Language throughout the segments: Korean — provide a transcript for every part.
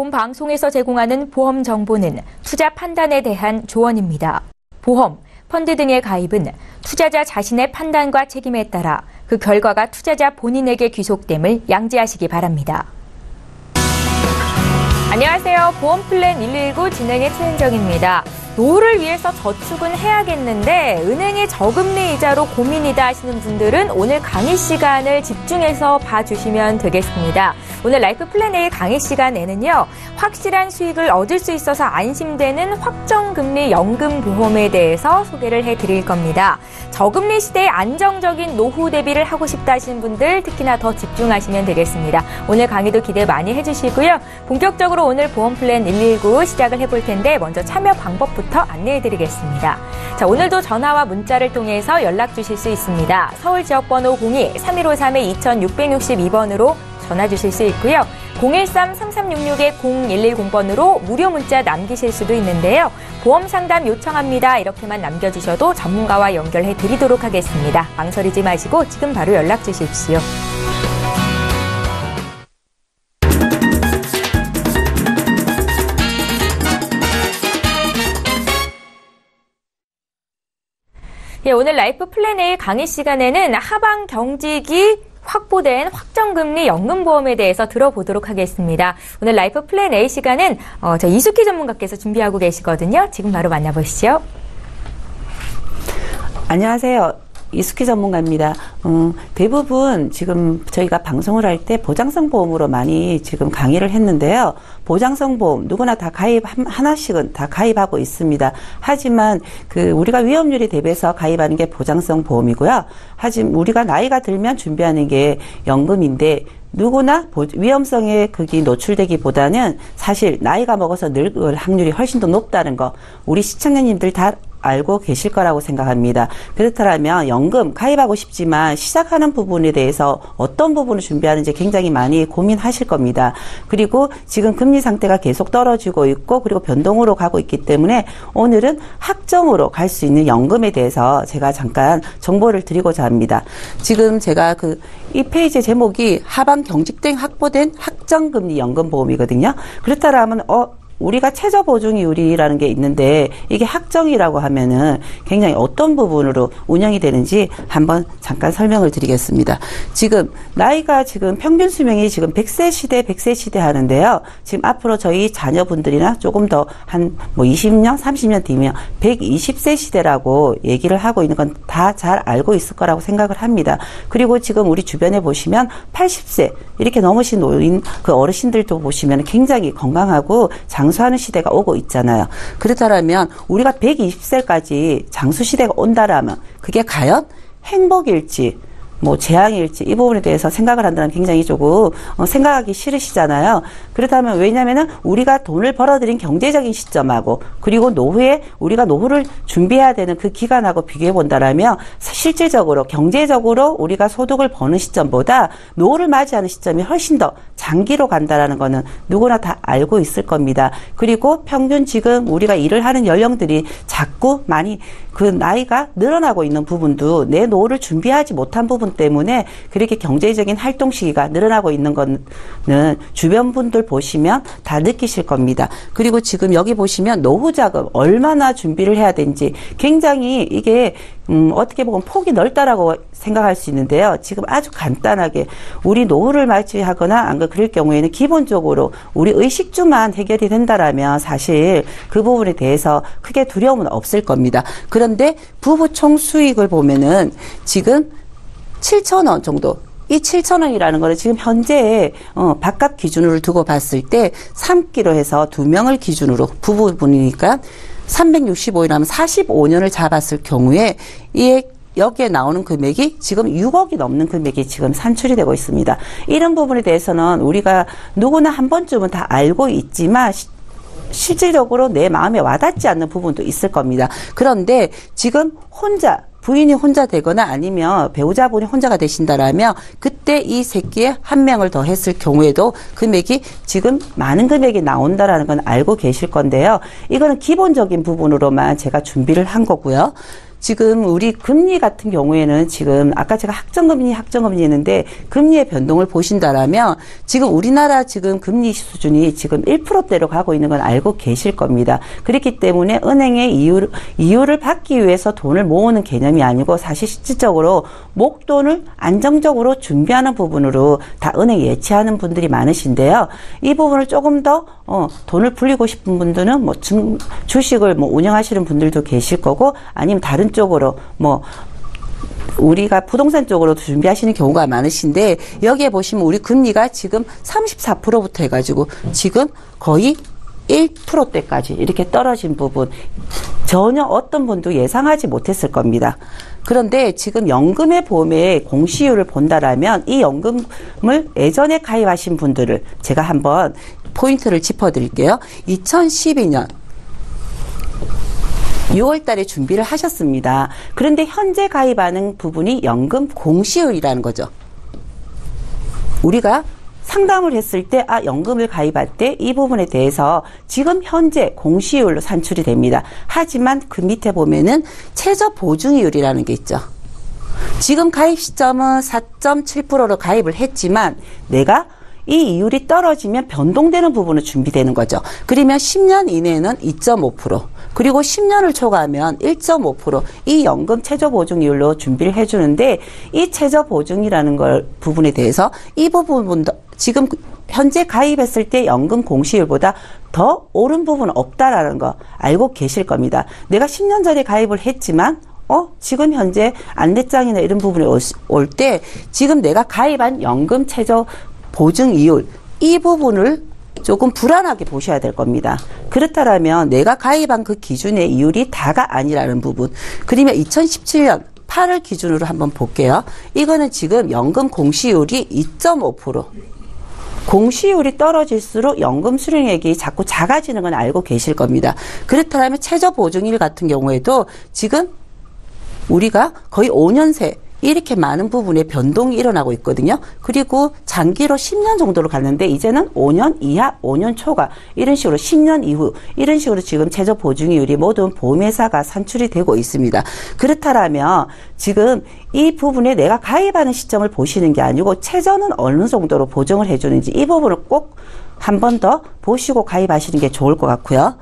본 방송에서 제공하는 보험 정보는 투자 판단에 대한 조언입니다. 보험, 펀드 등의 가입은 투자자 자신의 판단과 책임에 따라 그 결과가 투자자 본인에게 귀속됨을 양지하시기 바랍니다. 안녕하세요. 보험플랜 119 진행의 최은정입니다. 노후를 위해서 저축은 해야겠는데 은행의 저금리 이자로 고민이다 하시는 분들은 오늘 강의 시간을 집중해서 봐주시면 되겠습니다. 오늘 라이프 플랜 A 강의 시간에는요. 확실한 수익을 얻을 수 있어서 안심되는 확정금리 연금보험에 대해서 소개를 해드릴 겁니다. 저금리 시대에 안정적인 노후 대비를 하고 싶다 하시는 분들 특히나 더 집중하시면 되겠습니다. 오늘 강의도 기대 많이 해주시고요. 본격적으로 오늘 보험플랜 119 시작을 해볼 텐데 먼저 참여 방법부터 안내해드리겠습니다. 자, 오늘도 전화와 문자를 통해서 연락 주실 수 있습니다. 서울 지역번호 02-3153-2662번으로 전화 주실 수 있고요. 013-3366-0110번으로 무료 문자 남기실 수도 있는데요. 보험 상담 요청합니다. 이렇게만 남겨주셔도 전문가와 연결해 드리도록 하겠습니다. 망설이지 마시고 지금 바로 연락 주십시오. 예, 오늘 라이프 플랜 A 강의 시간에는 하방 경직이 확보된 확정금리 연금보험에 대해서 들어보도록 하겠습니다. 오늘 라이프 플랜 A 시간은 저 이숙희 전문가께서 준비하고 계시거든요. 지금 바로 만나보시죠. 안녕하세요. 이숙희 전문가입니다. 대부분 지금 저희가 방송을 할 때 보장성 보험으로 많이 지금 강의를 했는데요. 보장성 보험 누구나 다 하나씩은 다 가입하고 있습니다. 하지만 우리가 위험률에 대비해서 가입하는 게 보장성 보험이고요. 하지만 우리가 나이가 들면 준비하는 게 연금인데 누구나 위험성에 노출되기보다는 사실 나이가 먹어서 늙을 확률이 훨씬 더 높다는 거 우리 시청자님들 다 알고 계실 거라고 생각합니다. 그렇다면 연금 가입하고 싶지만 시작하는 부분에 대해서 어떤 부분을 준비하는지 굉장히 많이 고민하실 겁니다. 그리고 지금 금리 상태가 계속 떨어지고 있고 그리고 변동으로 가고 있기 때문에 오늘은 확정으로 갈 수 있는 연금에 대해서 제가 잠깐 정보를 드리고자 합니다. 지금 제가 이 페이지 제목이 하방 경직된 확보된 확정금리 연금보험이거든요. 그렇다면 우리가 최저보증이율이라는 게 있는데 이게 확정이라고 하면은 굉장히 어떤 부분으로 운영이 되는지 한번 잠깐 설명을 드리겠습니다. 지금 나이가 지금 평균 수명이 지금 100세 시대 하는데요. 지금 앞으로 저희 자녀분들이나 조금 더 한 20년, 30년 뒤면 120세 시대라고 얘기를 하고 있는 건 다 잘 알고 있을 거라고 생각을 합니다. 그리고 지금 우리 주변에 보시면 80세 이렇게 넘으신 노인 어르신들도 보시면 굉장히 건강하고 장수하는 시대가 오고 있잖아요. 그렇다면 우리가 120세까지 장수 시대가 온다라면 그게 과연 행복일지 재앙일지 이 부분에 대해서 생각을 한다면 굉장히 조금 생각하기 싫으시잖아요. 그렇다면 왜냐면은 우리가 돈을 벌어들인 경제적인 시점하고 그리고 노후에 우리가 노후를 준비해야 되는 그 기간하고 비교해 본다라면 실질적으로 경제적으로 우리가 소득을 버는 시점보다 노후를 맞이하는 시점이 훨씬 더 장기로 간다라는 거는 누구나 다 알고 있을 겁니다. 그리고 평균 지금 우리가 일을 하는 연령들이 자꾸 많이 나이가 늘어나고 있는 부분도 내 노후를 준비하지 못한 부분 때문에 그렇게 경제적인 활동 시기가 늘어나고 있는 거는 주변 분들 보시면 다 느끼실 겁니다. 그리고 지금 여기 보시면 노후 자금 얼마나 준비를 해야 되는지 굉장히 이게 어떻게 보면 폭이 넓다라고 생각할 수 있는데요. 지금 아주 간단하게 우리 노후를 맞이하거나 안 그럴 경우에는 기본적으로 우리 의식주만 해결이 된다라면 사실 그 부분에 대해서 크게 두려움은 없을 겁니다. 그런데 부부 총 수익을 보면은 지금 7,000원 정도. 이 7,000원이라는 거는 지금 현재 바깥 기준으로 두고 봤을 때 3끼로 해서 2명을 기준으로 부부분이니까 365일 하면 45년을 잡았을 경우에 여기에 나오는 금액이 지금 6억이 넘는 금액이 지금 산출이 되고 있습니다. 이런 부분에 대해서는 우리가 누구나 한 번쯤은 다 알고 있지만 실질적으로 내 마음에 와닿지 않는 부분도 있을 겁니다. 그런데 지금 부인이 혼자 되거나 아니면 배우자분이 혼자가 되신다라면 그때 이 새끼에 한 명을 더 했을 경우에도 금액이 지금 많은 금액이 나온다라는 건 알고 계실 건데요. 이거는 기본적인 부분으로만 제가 준비를 한 거고요. 지금 우리 금리 같은 경우에는 지금 아까 제가 학정금리 했는데 금리의 변동을 보신다라면 지금 우리나라 지금 금리 수준이 지금 1%대로 가고 있는 건 알고 계실 겁니다. 그렇기 때문에 은행의 이유를 받기 위해서 돈을 모으는 개념이 아니고 사실 실질적으로 목돈을 안정적으로 준비하는 부분으로 다 은행 예치하는 분들이 많으신데요. 이 부분을 조금 더 돈을 불리고 싶은 분들은 뭐 주식을 뭐 운영하시는 분들도 계실 거고 아니면 다른 쪽으로 뭐 우리가 부동산 쪽으로 준비하시는 경우가 많으신데 여기에 보시면 우리 금리가 지금 34%부터 해가지고 지금 거의 1%대까지 이렇게 떨어진 부분 전혀 어떤 분도 예상하지 못했을 겁니다. 그런데 지금 연금의 보험의 공시율을 본다라면 이 연금을 예전에 가입하신 분들을 제가 한번 포인트를 짚어드릴게요. 2012년 6월 달에 준비를 하셨습니다. 그런데 현재 가입하는 부분이 연금 공시율이라는 거죠. 우리가 상담을 했을 때 연금을 가입할 때 이 부분에 대해서 지금 현재 공시율로 산출이 됩니다. 하지만 그 밑에 보면은 최저 보증이율이라는 게 있죠. 지금 가입 시점은 4.7%로 가입을 했지만 내가 이 이율이 떨어지면 변동되는 부분은 준비되는 거죠. 그러면 10년 이내에는 2.5%, 그리고 10년을 초과하면 1.5% 이 연금 최저 보증이율로 준비를 해주는데 이 최저 보증이라는 걸 부분에 대해서 이 부분도 지금 현재 가입했을 때 연금 공시율보다 더 오른 부분은 없다라는 거 알고 계실 겁니다. 내가 10년 전에 가입을 했지만 지금 현재 안내장이나 이런 부분에 올 때 지금 내가 가입한 연금 최저 보증 이율 이 부분을 조금 불안하게 보셔야 될 겁니다. 그렇다면 내가 가입한 그 기준의 이율이 다가 아니라는 부분. 그러면 2017년 8월 기준으로 한번 볼게요. 이거는 지금 연금 공시율이 2.5%. 공시율이 떨어질수록 연금 수령액이 자꾸 작아지는 건 알고 계실 겁니다. 그렇다면 최저 보증일 같은 경우에도 지금 우리가 거의 5년 새 이렇게 많은 부분에 변동이 일어나고 있거든요. 그리고 장기로 10년 정도로 갔는데 이제는 5년 이하, 5년 초과 이런 식으로 10년 이후 이런 식으로 지금 최저 보증이율이 모든 보험회사가 산출이 되고 있습니다. 그렇다면 지금 이 부분에 내가 가입하는 시점을 보시는 게 아니고 최저는 어느 정도로 보증을 해주는지 이 부분을 꼭 한 번 더 보시고 가입하시는 게 좋을 것 같고요.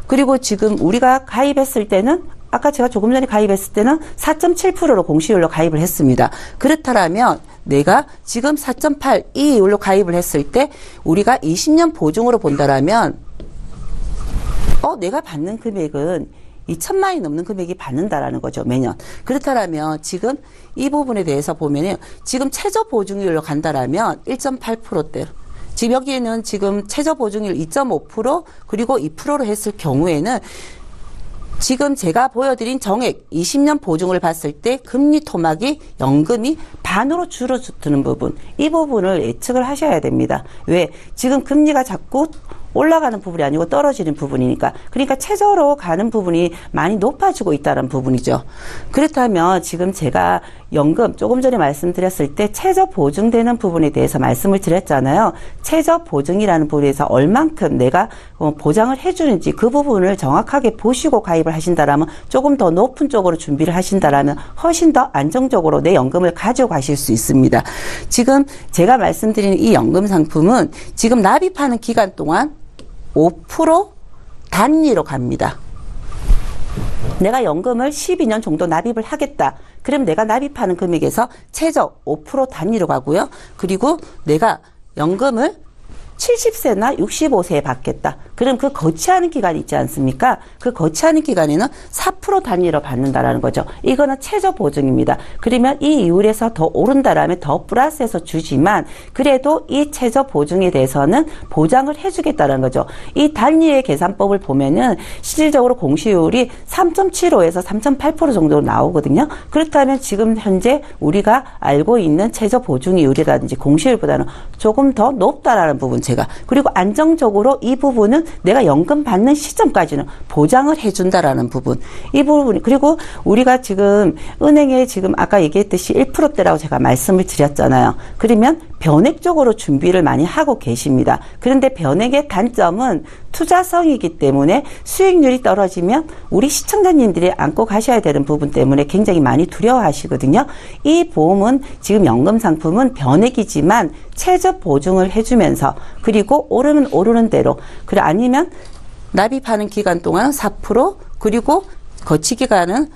그리고 지금 우리가 가입했을 때는 아까 제가 조금 전에 가입했을 때는 4.7%로 공시율로 가입을 했습니다. 그렇다면 내가 지금 4.8 이 이율로 가입을 했을 때 우리가 20년 보증으로 본다라면 내가 받는 금액은 2천만 원이 넘는 금액이 받는다라는 거죠, 매년. 그렇다면 지금 이 부분에 대해서 보면은 지금 최저 보증률로 간다라면 1.8%대로 지금 여기에는 지금 최저 보증률 2.5% 그리고 2%로 했을 경우에는 지금 제가 보여드린 정액 20년 보증을 봤을 때 금리 토막이 연금이 반으로 줄어드는 부분 이 부분을 예측을 하셔야 됩니다. 왜? 지금 금리가 자꾸 올라가는 부분이 아니고 떨어지는 부분이니까. 그러니까 최저로 가는 부분이 많이 높아지고 있다는 부분이죠. 그렇다면 지금 제가 연금 조금 전에 말씀드렸을 때 최저 보증되는 부분에 대해서 말씀을 드렸잖아요. 최저 보증이라는 부분에서 얼만큼 내가 보장을 해주는지 그 부분을 정확하게 보시고 가입을 하신다라면 조금 더 높은 쪽으로 준비를 하신다라면 훨씬 더 안정적으로 내 연금을 가지고 가실 수 있습니다. 지금 제가 말씀드리는 이 연금 상품은 지금 납입하는 기간 동안 5% 단위로 갑니다. 내가 연금을 12년 정도 납입을 하겠다. 그럼 내가 납입하는 금액에서 최저 5% 단위로 가고요. 그리고 내가 연금을 70세나 65세에 받겠다. 그럼 그 거치하는 기간이 있지 않습니까? 그 거치하는 기간에는 4% 단위로 받는다라는 거죠. 이거는 최저 보증입니다. 그러면 이 이율에서 더 오른다라면 더 플러스해서 주지만 그래도 이 최저 보증에 대해서는 보장을 해주겠다는 거죠. 이 단위의 계산법을 보면은 실질적으로 공시율이 3.75에서 3.8% 정도로 나오거든요. 그렇다면 지금 현재 우리가 알고 있는 최저 보증이율이라든지 공시율보다는 조금 더 높다라는 부분 제가 그리고 안정적으로 이 부분은 내가 연금 받는 시점까지는 보장을 해준다라는 부분 이 부분 그리고 우리가 지금 은행에 지금 아까 얘기했듯이 1%대라고 제가 말씀을 드렸잖아요. 그러면 변액 쪽으로 준비를 많이 하고 계십니다. 그런데 변액의 단점은 투자성이기 때문에 수익률이 떨어지면 우리 시청자님들이 안고 가셔야 되는 부분 때문에 굉장히 많이 두려워하시거든요. 이 보험은 지금 연금 상품은 변액이지만 최저 보증을 해주면서 그리고 오르면 오르는 대로 그리고 아니면 납입하는 기간 동안 4% 그리고 거치 기간은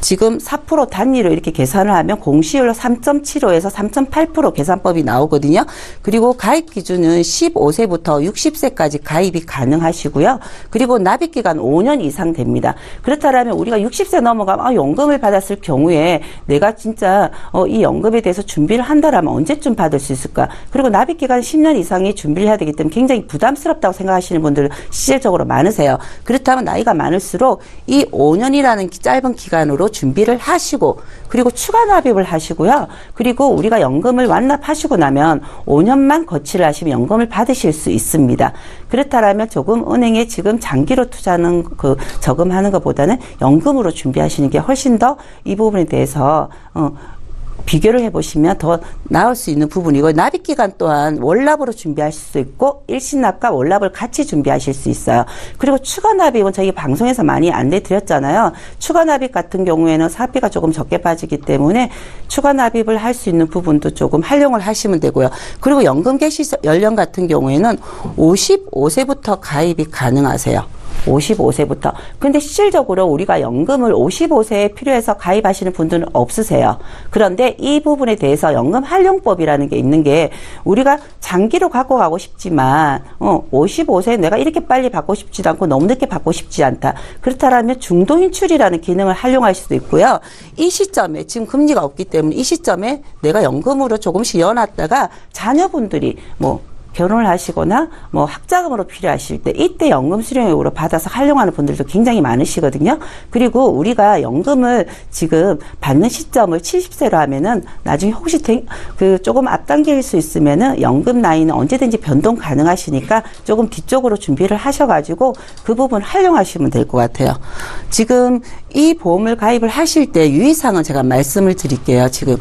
지금 4% 단위로 이렇게 계산을 하면 공시율로 3.75에서 3.8% 계산법이 나오거든요. 그리고 가입 기준은 15세부터 60세까지 가입이 가능하시고요. 그리고 납입 기간 5년 이상 됩니다. 그렇다면 우리가 60세 넘어가면 연금을 받았을 경우에 내가 진짜 이 연금에 대해서 준비를 한다라면 언제쯤 받을 수 있을까? 그리고 납입 기간 10년 이상이 준비를 해야 되기 때문에 굉장히 부담스럽다고 생각하시는 분들 실질적으로 많으세요. 그렇다면 나이가 많을수록 이 5년이라는 짧은 기간으로 준비를 하시고 그리고 추가 납입을 하시고요. 그리고 우리가 연금을 완납하시고 나면 5년만 거치를 하시면 연금을 받으실 수 있습니다. 그렇다면 조금 은행에 지금 장기로 투자하는 저금하는 것보다는 연금으로 준비하시는 게 훨씬 더 이 부분에 대해서 비교를 해보시면 더 나을 수 있는 부분이고 납입기간 또한 월납으로 준비하실 수 있고 일시납과 월납을 같이 준비하실 수 있어요. 그리고 추가 납입은 저희 방송에서 많이 안내드렸잖아요. 추가 납입 같은 경우에는 사비가 조금 적게 빠지기 때문에 추가 납입을 할 수 있는 부분도 조금 활용을 하시면 되고요. 그리고 연금 개시 연령 같은 경우에는 55세부터 가입이 가능하세요. 55세부터. 근데 실질적으로 우리가 연금을 55세에 필요해서 가입하시는 분들은 없으세요. 그런데 이 부분에 대해서 연금 활용법이라는 게 있는 게 우리가 장기로 갖고 가고 싶지만 55세에 내가 이렇게 빨리 받고 싶지도 않고 너무 늦게 받고 싶지 않다. 그렇다면 중도인출이라는 기능을 활용할 수도 있고요. 이 시점에 지금 금리가 없기 때문에 이 시점에 내가 연금으로 조금씩 이어놨다가 자녀분들이 결혼을 하시거나 학자금으로 필요하실 때 이때 연금 수령액으로 받아서 활용하는 분들도 굉장히 많으시거든요. 그리고 우리가 연금을 지금 받는 시점을 70세로 하면은 나중에 혹시 조금 앞당길 수 있으면은 연금 나이는 언제든지 변동 가능하시니까 조금 뒤쪽으로 준비를 하셔가지고 그 부분 활용하시면 될 것 같아요. 지금 이 보험을 가입을 하실 때 유의사항은 제가 말씀을 드릴게요. 지금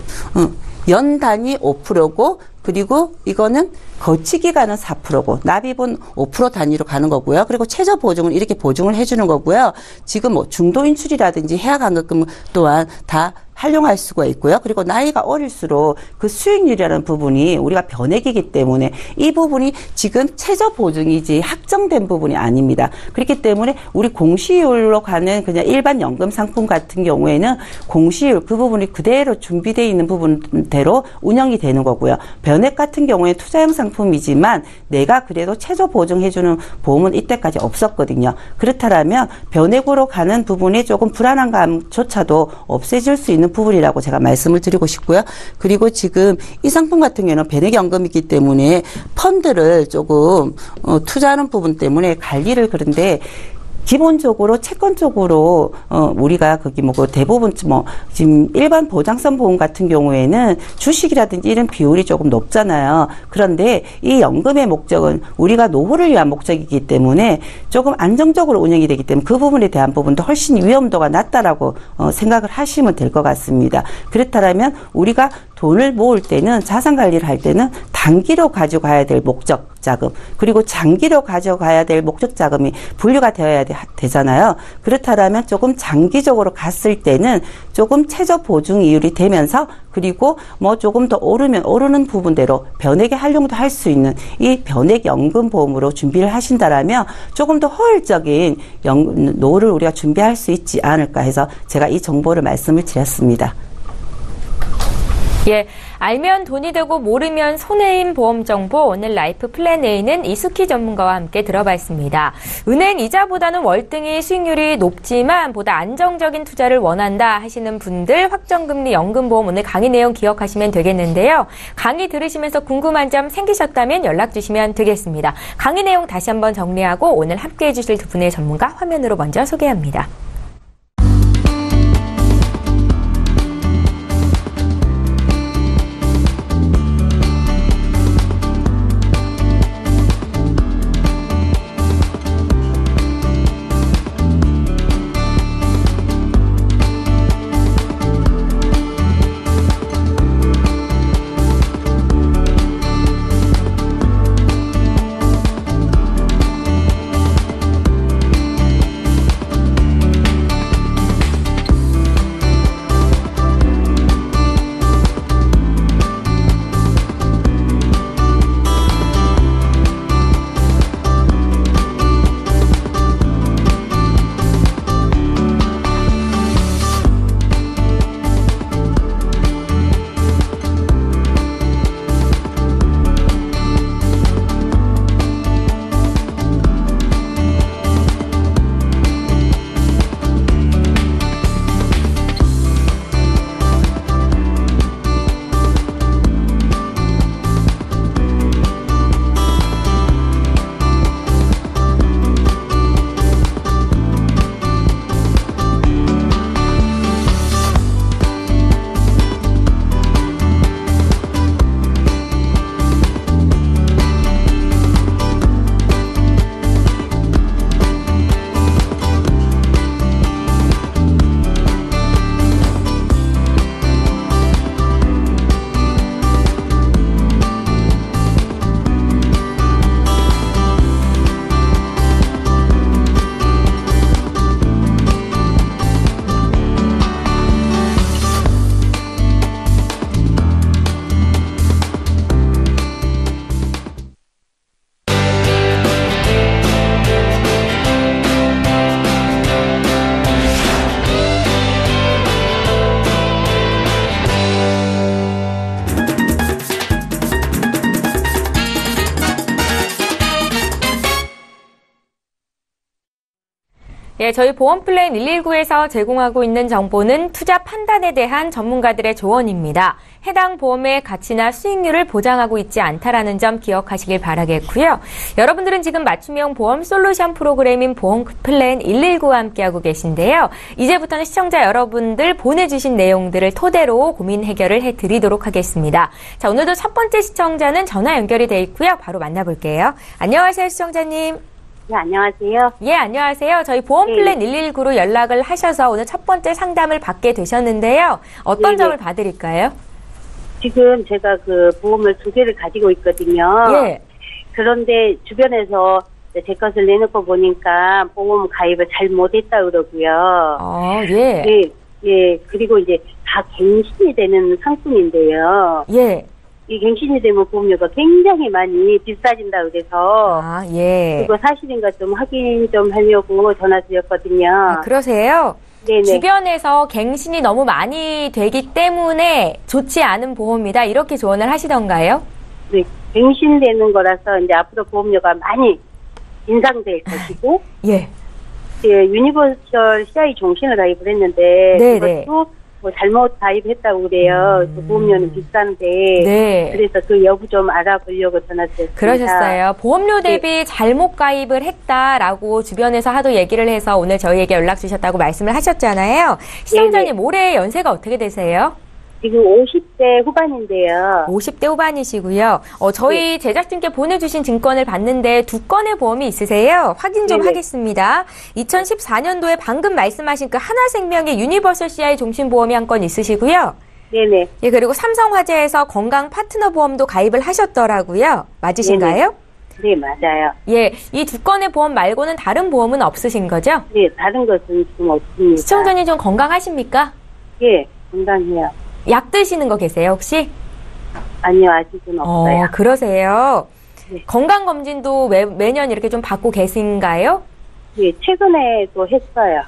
연 단위 5%고 그리고 이거는 거치 기간은 4%고 납입은 5% 단위로 가는 거고요. 그리고 최저 보증은 이렇게 보증을 해주는 거고요. 지금 중도 인출이라든지 해약환급금 또한 다 활용할 수가 있고요. 그리고 나이가 어릴수록 그 수익률이라는 부분이 우리가 변액이기 때문에 이 부분이 지금 최저 보증이지 확정된 부분이 아닙니다. 그렇기 때문에 우리 공시율로 가는 그냥 일반 연금 상품 같은 경우에는 공시율 그 부분이 그대로 준비되어 있는 부분대로 운영이 되는 거고요. 변액 같은 경우에 투자형 상품이지만 내가 그래도 최저 보증해주는 보험은 이때까지 없었거든요. 그렇다면 변액으로 가는 부분이 조금 불안한 감조차도 없애질 수 있는 부분이라고 제가 말씀을 드리고 싶고요. 그리고 지금 이 상품 같은 경우는 변액연금이기 때문에 펀드를 조금 투자하는 부분 때문에 관리를 그런데 기본적으로 채권적으로 우리가 대부분 지금 일반 보장성 보험 같은 경우에는 주식이라든지 이런 비율이 조금 높잖아요. 그런데 이 연금의 목적은 우리가 노후를 위한 목적이기 때문에 조금 안정적으로 운영이 되기 때문에 그 부분에 대한 부분도 훨씬 위험도가 낮다라고 생각을 하시면 될 것 같습니다. 그렇다면 우리가 돈을 모을 때는 자산 관리를 할 때는 단기로 가져가야 될 목적 자금 그리고 장기로 가져가야 될 목적 자금이 분류가 되어야 되잖아요. 그렇다면 조금 장기적으로 갔을 때는 조금 최저 보증 이율이 되면서 그리고 조금 더 오르는 부분대로 변액의 활용도 할 수 있는 이 변액 연금 보험으로 준비를 하신다라면 조금 더 효율적인 노후를 우리가 준비할 수 있지 않을까 해서 제가 이 정보를 말씀을 드렸습니다. 예, 알면 돈이 되고 모르면 손해인 보험 정보 오늘 라이프 플랜 A는 이수키 전문가와 함께 들어봤습니다. 은행 이자보다는 월등히 수익률이 높지만 보다 안정적인 투자를 원한다 하시는 분들 확정금리 연금보험 오늘 강의 내용 기억하시면 되겠는데요. 강의 들으시면서 궁금한 점 생기셨다면 연락 주시면 되겠습니다. 강의 내용 다시 한번 정리하고 오늘 함께해 주실 두 분의 전문가 화면으로 먼저 소개합니다. 예, 저희 보험플랜 119에서 제공하고 있는 정보는 투자 판단에 대한 전문가들의 조언입니다. 해당 보험의 가치나 수익률을 보장하고 있지 않다라는 점 기억하시길 바라겠고요. 여러분들은 지금 맞춤형 보험 솔루션 프로그램인 보험플랜 119와 함께하고 계신데요. 이제부터는 시청자 여러분들 보내주신 내용들을 토대로 고민 해결을 해드리도록 하겠습니다. 자, 오늘도 첫 번째 시청자는 전화 연결이 돼 있고요. 바로 만나볼게요. 안녕하세요, 시청자님. 네, 안녕하세요. 예, 안녕하세요. 저희 보험플랜 119로 연락을 하셔서 오늘 첫 번째 상담을 받게 되셨는데요. 어떤 점을 봐드릴까요? 지금 제가 그 보험을 2개를 가지고 있거든요. 예. 그런데 주변에서 제 것을 내놓고 보니까 보험 가입을 잘 못했다 그러고요. 예. 예, 예. 그리고 이제 다 갱신이 되는 상품인데요. 예. 이 갱신이 되면 보험료가 굉장히 많이 비싸진다 그래서 예. 그거 사실인가 좀 확인 좀 하려고 전화 드렸거든요. 그러세요? 네네. 주변에서 갱신이 너무 많이 되기 때문에 좋지 않은 보험이다 이렇게 조언을 하시던가요? 네, 갱신되는 거라서 이제 앞으로 보험료가 많이 인상될 것이고, 예. 예, 유니버셜 CI 종신을 가입을 했는데 네네. 그것도 뭐 잘못 가입했다고 그래요. 그 보험료는 비싼데, 네. 그래서 그 여부 좀 알아보려고 전화드렸습니다. 그러셨어요. 보험료 대비 잘못 가입을 했다라고 주변에서 하도 얘기를 해서 오늘 저희에게 연락 주셨다고 말씀을 하셨잖아요. 시청자님 올해 연세가 어떻게 되세요? 지금 50대 후반인데요. 50대 후반이시고요. 저희 제작진께 보내주신 증권을 봤는데 2건의 보험이 있으세요. 확인 좀 네네. 하겠습니다. 2014년도에 방금 말씀하신 그 하나생명의 유니버설 CI 종신보험이 한 건 있으시고요. 네네. 예, 그리고 삼성화재에서 건강 파트너 보험도 가입을 하셨더라고요. 맞으신가요? 네, 맞아요. 예, 이 2건의 보험 말고는 다른 보험은 없으신 거죠? 네, 다른 것은 지금 없습니다. 시청자님 좀 건강하십니까? 예, 건강해요. 약 드시는 거 계세요, 혹시? 아니요, 아직은 없어요. 그러세요. 네. 건강검진도 매년 이렇게 좀 받고 계신가요? 예, 최근에도 했어요.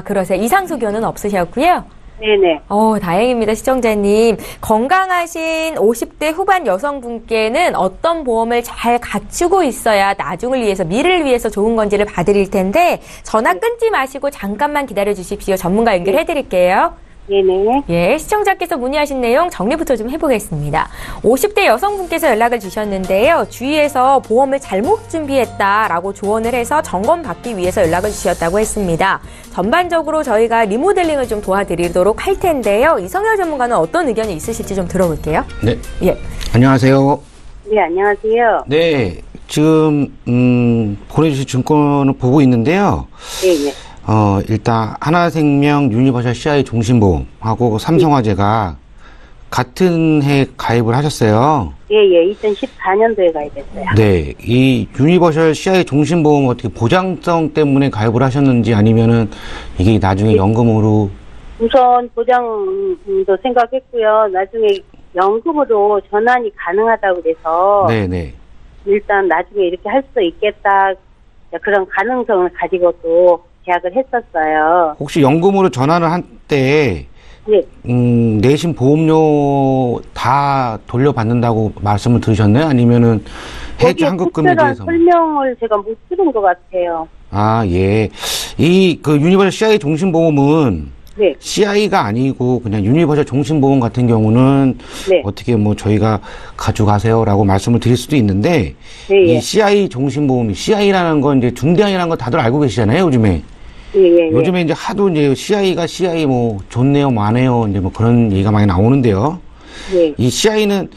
그러세요. 이상소견은 없으셨고요. 네네. 다행입니다, 시청자님. 건강하신 50대 후반 여성분께는 어떤 보험을 잘 갖추고 있어야 나중을 위해서, 미래를 위해서 좋은 건지를 봐드릴 텐데, 전화 끊지 마시고 잠깐만 기다려 주십시오. 전문가 연결해 드릴게요. 네네. 예, 시청자께서 문의하신 내용 정리부터 좀 해보겠습니다. 50대 여성분께서 연락을 주셨는데요. 주위에서 보험을 잘못 준비했다라고 조언을 해서 점검받기 위해서 연락을 주셨다고 했습니다. 전반적으로 저희가 리모델링을 좀 도와드리도록 할 텐데요. 이성열 전문가는 어떤 의견이 있으실지 좀 들어볼게요. 네. 예. 안녕하세요. 네, 안녕하세요. 네. 지금 보내주신 증권을 보고 있는데요. 네네. 일단 하나생명 유니버셜 CI 종신보험하고 삼성화재가 같은 해 가입을 하셨어요. 예, 2014년도에 가입했어요. 네. 이 유니버셜 CI 종신보험 어떻게 보장성 때문에 가입을 하셨는지 아니면은 이게 나중에 연금으로 우선 보장도 생각했고요. 나중에 연금으로 전환이 가능하다고 그래서 네네. 일단 나중에 이렇게 할 수 있겠다 그런 가능성을 가지고 또 계약을 했었어요. 혹시 연금으로 전환을 한 때 네, 내신 보험료 다 돌려받는다고 말씀을 들으셨나요? 아니면은 해지 환급금에 특별한 대해서? 설명을 제가 못 들은 것 같아요. 예. 그 유니버셜 CI 종신보험은 네, CI가 아니고 그냥 유니버셜 종신보험 같은 경우는 네. 어떻게 저희가 가져가세요라고 말씀을 드릴 수도 있는데 네, 이 예. CI 종신보험이 CI라는 건 이제 중대한이라는 거 다들 알고 계시잖아요, 요즘에. 예. 요즘에 이제 하도 이제 CI가 CI 좋네요, 많네요, 이제 그런 얘기가 많이 나오는데요. 네. 이 CI는